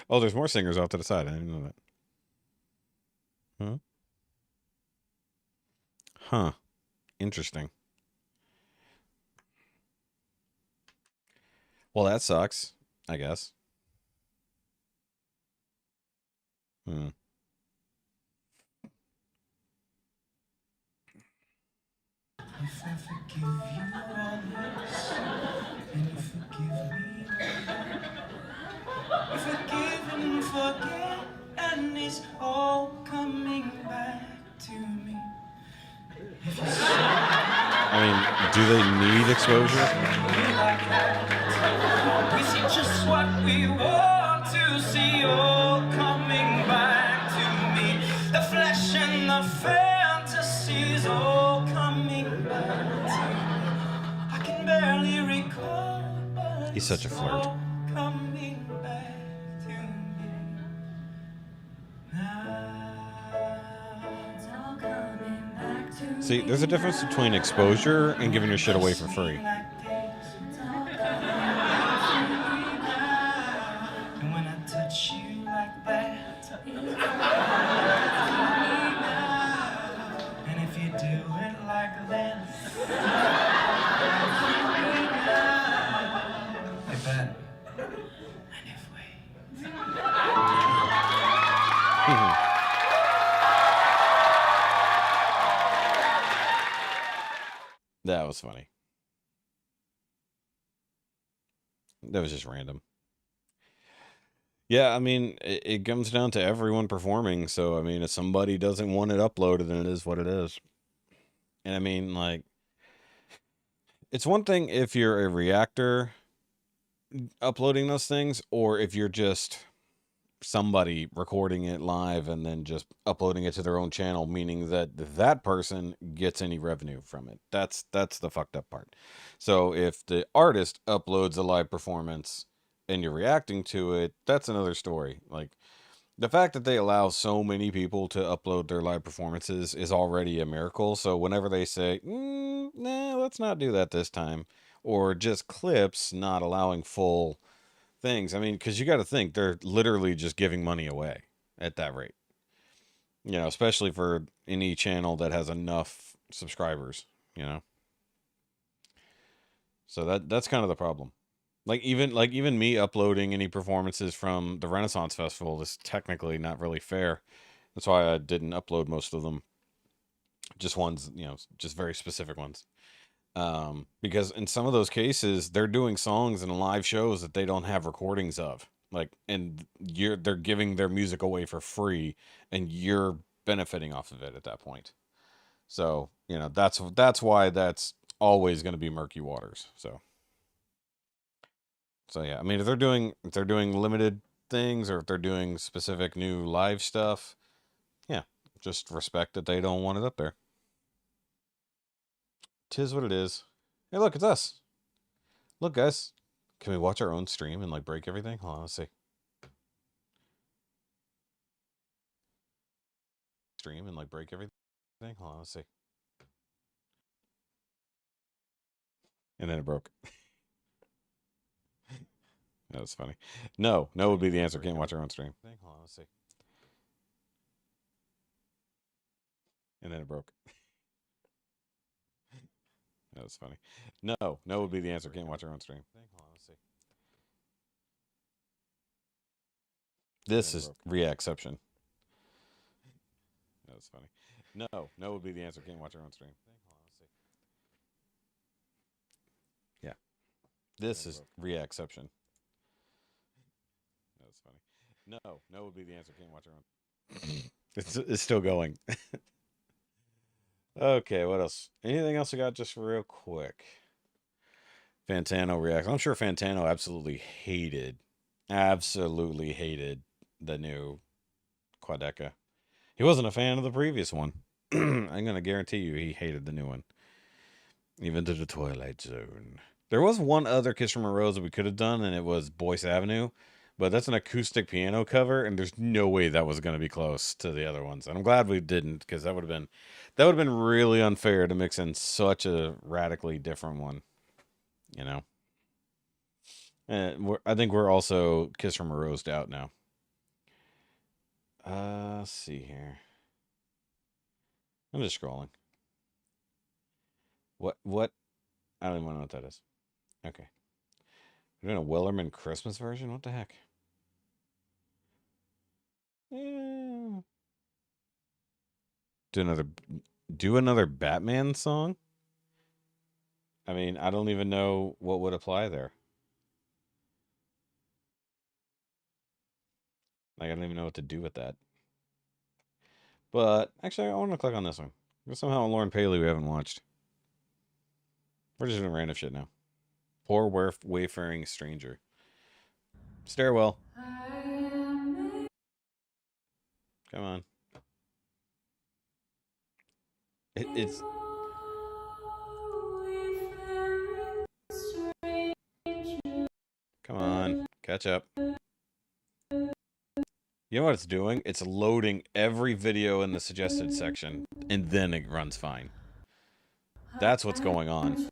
Oh, there's more singers off to the side. I didn't know that. Huh? Huh. Interesting. Well, that sucks, I guess. Hmm. If I forgive you all this, and you forgive me, forgive and forget, and it's all coming back to me. I mean, do they need exposure? We see just what we want to see, all coming back to me. The flesh and the fantasies all coming back to me. I can barely recall, but He's such a flirt. all coming back to me. It's all coming back to See, there's a difference between exposure and giving your shit away for free. And when I touch you like that, and if you do it like that, I bet. And if we That was funny. That was just random. Yeah, I mean, it comes down to everyone performing. So, I mean, if somebody doesn't want it uploaded, then it is what it is. And I mean, like, it's one thing if you're a reactor uploading those things, or if you're just somebody recording it live and then just uploading it to their own channel, meaning that that person gets any revenue from it. That's the fucked up part. So if the artist uploads a live performance and you're reacting to it, that's another story. Like, the fact that they allow so many people to upload their live performances is already a miracle. So whenever they say, nah, let's not do that this time, or just clips, not allowing full things. I mean, because you got to think they're literally just giving money away at that rate. You know, especially for any channel that has enough subscribers. You know, so that's kind of the problem. Like even me uploading any performances from the Renaissance Festival is technically not really fair. That's why I didn't upload most of them. Just ones, you know, just very specific ones. Because in some of those cases, they're doing songs and live shows that they don't have recordings of. Like, and they're giving their music away for free, and you're benefiting off of it at that point. So, that's why that's always going to be murky waters. So yeah, I mean, if they're doing limited things or if they're doing specific new live stuff, yeah, just respect that they don't want it up there. Tis what it is. Hey, look, it's us. Look, guys, can we watch our own stream and like break everything? Hold on, let's see. Stream and like break everything. Hold on, let's see. And then it broke. That was funny. No would be the answer. Can't watch our own stream. Hold on, let's see. And then it broke. That was funny. No would be the answer. Can't watch our own stream. Hold on, let's see. This is Reacception. That was funny. No would be the answer. Can't watch our own stream. Hold on, let's see. Yeah. This is Reacception. That was funny. No would be the answer. Can't watch our own. It's still going. Okay, what else? Anything else I got just real quick? Fantano reacts. I'm sure Fantano absolutely hated the new Quadeca. He wasn't a fan of the previous one. I'm going to guarantee you he hated the new one. Even to the Twilight Zone. There was one other Kiss from a Rose that we could have done, and it was Boyce Avenue. But that's an acoustic piano cover, and there's no way that was going to be close to the other ones. And I'm glad we didn't, because that would have been really unfair to mix in such a radically different one. You know? And I think we're also Kiss from a Rose out now. Let's see here. I'm just scrolling. What? I don't even know what that is. Okay. We're doing a Wellerman Christmas version? What the heck? Yeah. Do another Batman song? I mean, I don't even know what would apply there. Like, I don't even know what to do with that. But actually, I want to click on this one. There's somehow Lauren Paley we haven't watched. We're just doing random shit now. Poor wayfaring stranger. Stairwell. Come on. It's. Come on. Catch up. You know what it's doing? It's loading every video in the suggested section, and then it runs fine. That's what's going on.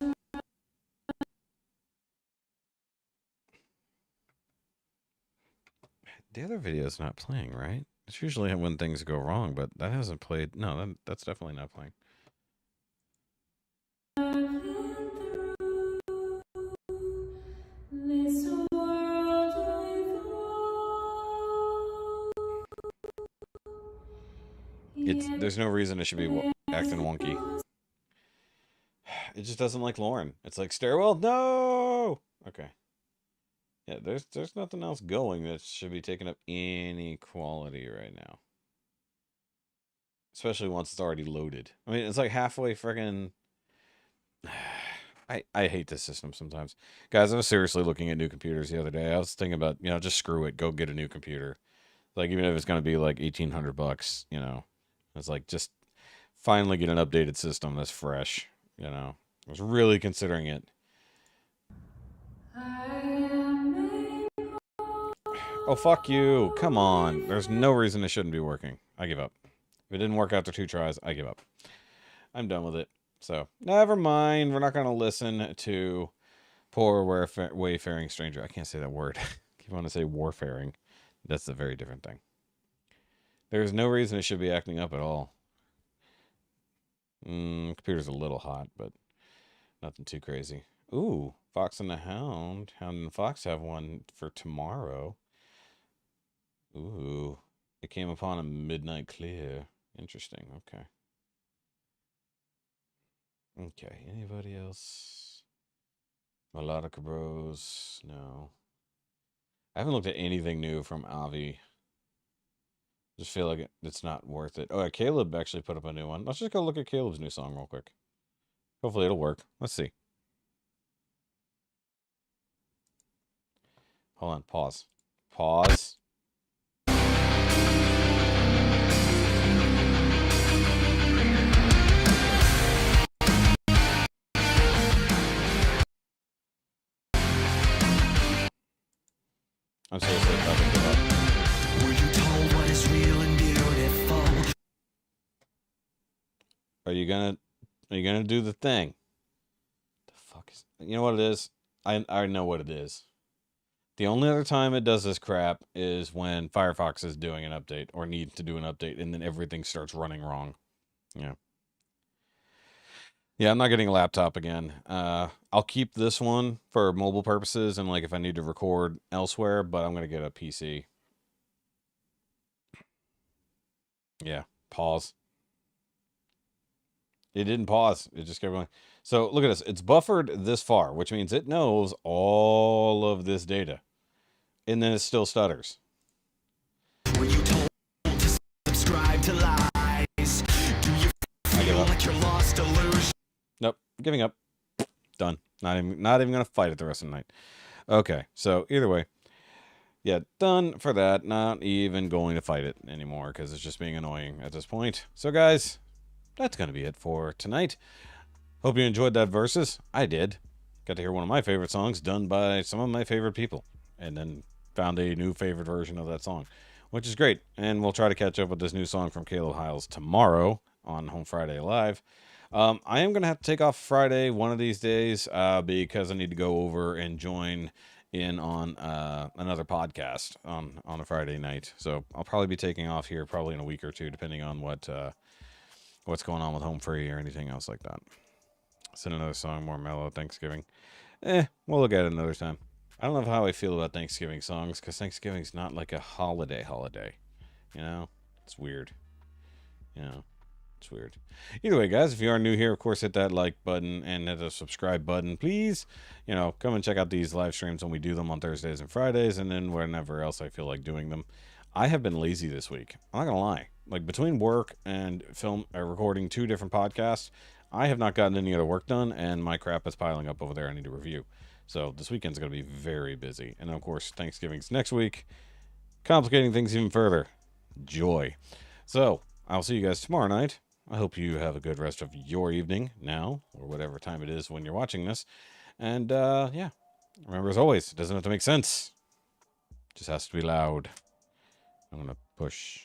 The other video's not playing, right? It's usually when things go wrong, but that hasn't played. No, that's definitely not playing. There's no reason it should be acting wonky. It just doesn't like Lauren. It's like Stairwell. No. Okay. Yeah, there's nothing else going that should be taking up any quality right now. Especially once it's already loaded. I mean, it's like halfway freaking. I hate this system sometimes. Guys, I was seriously looking at new computers the other day. I was thinking about, just screw it, go get a new computer. Like, even if it's going to be like $1,800, it's like, just finally get an updated system that's fresh, I was really considering it. Oh, fuck you. Come on. There's no reason it shouldn't be working. I give up. If it didn't work after 2 tries, I give up. I'm done with it. So, never mind. We're not going to listen to poor wayfaring stranger. I can't say that word. I keep wanting to say warfaring. That's a very different thing. There's no reason it should be acting up at all. Computer's a little hot, but nothing too crazy. Ooh, Fox and the Hound. Hound and Fox have one for tomorrow. Ooh, it came upon a midnight clear. Interesting. Okay. Okay, anybody else? Melodica Bros. No. I haven't looked at anything new from Avi. Just feel like it's not worth it. Oh, yeah, Caleb actually put up a new one. Let's just go look at Caleb's new song real quick. Hopefully it'll work. Let's see. Hold on. Pause. Pause. I'm seriously about to give up. Were you told what is real and beautiful? Are you gonna do the thing? The fuck is? You know what it is? I know what it is. The only other time it does this crap is when Firefox is doing an update or needs to do an update, and then everything starts running wrong. Yeah. Yeah, I'm not getting a laptop again. I'll keep this one for mobile purposes and like if I need to record elsewhere, but I'm gonna get a PC. Yeah. Pause. It didn't pause. It just kept going. So look at this. It's buffered this far, which means it knows all of this data. And then it still stutters. Were you told to subscribe to lies? Do you feel like you're lost illusion? Nope. Giving up. Done. Not even gonna fight it the rest of the night. Okay. So either way. Yeah, done for that. Not even going to fight it anymore because it's just being annoying at this point. So guys, that's going to be it for tonight. Hope you enjoyed that Versus. I did. Got to hear one of my favorite songs done by some of my favorite people. And then found a new favorite version of that song, which is great. And we'll try to catch up with this new song from Caleb Hiles tomorrow on Home Friday Live. I am going to have to take off Friday one of these days because I need to go over and join in on another podcast on a Friday night. So I'll probably be taking off here probably in a week or two, depending on what's going on with Home Free or anything else like that. Send another song, more mellow, Thanksgiving. We'll look at it another time. I don't know how I feel about Thanksgiving songs, because Thanksgiving's not like a holiday. You know? It's weird. You know? It's weird. Either way, guys, if you are new here, of course, hit that like button and hit the subscribe button. Please, come and check out these live streams when we do them on Thursdays and Fridays, and then whenever else I feel like doing them. I have been lazy this week. I'm not going to lie. Like, between work and recording 2 different podcasts, I have not gotten any other work done, and my crap is piling up over there I need to review. So this weekend's going to be very busy. And, of course, Thanksgiving's next week, complicating things even further. Joy. So, I'll see you guys tomorrow night. I hope you have a good rest of your evening now, or whatever time it is when you're watching this. And, yeah. Remember, as always, it doesn't have to make sense. It just has to be loud. I'm going to push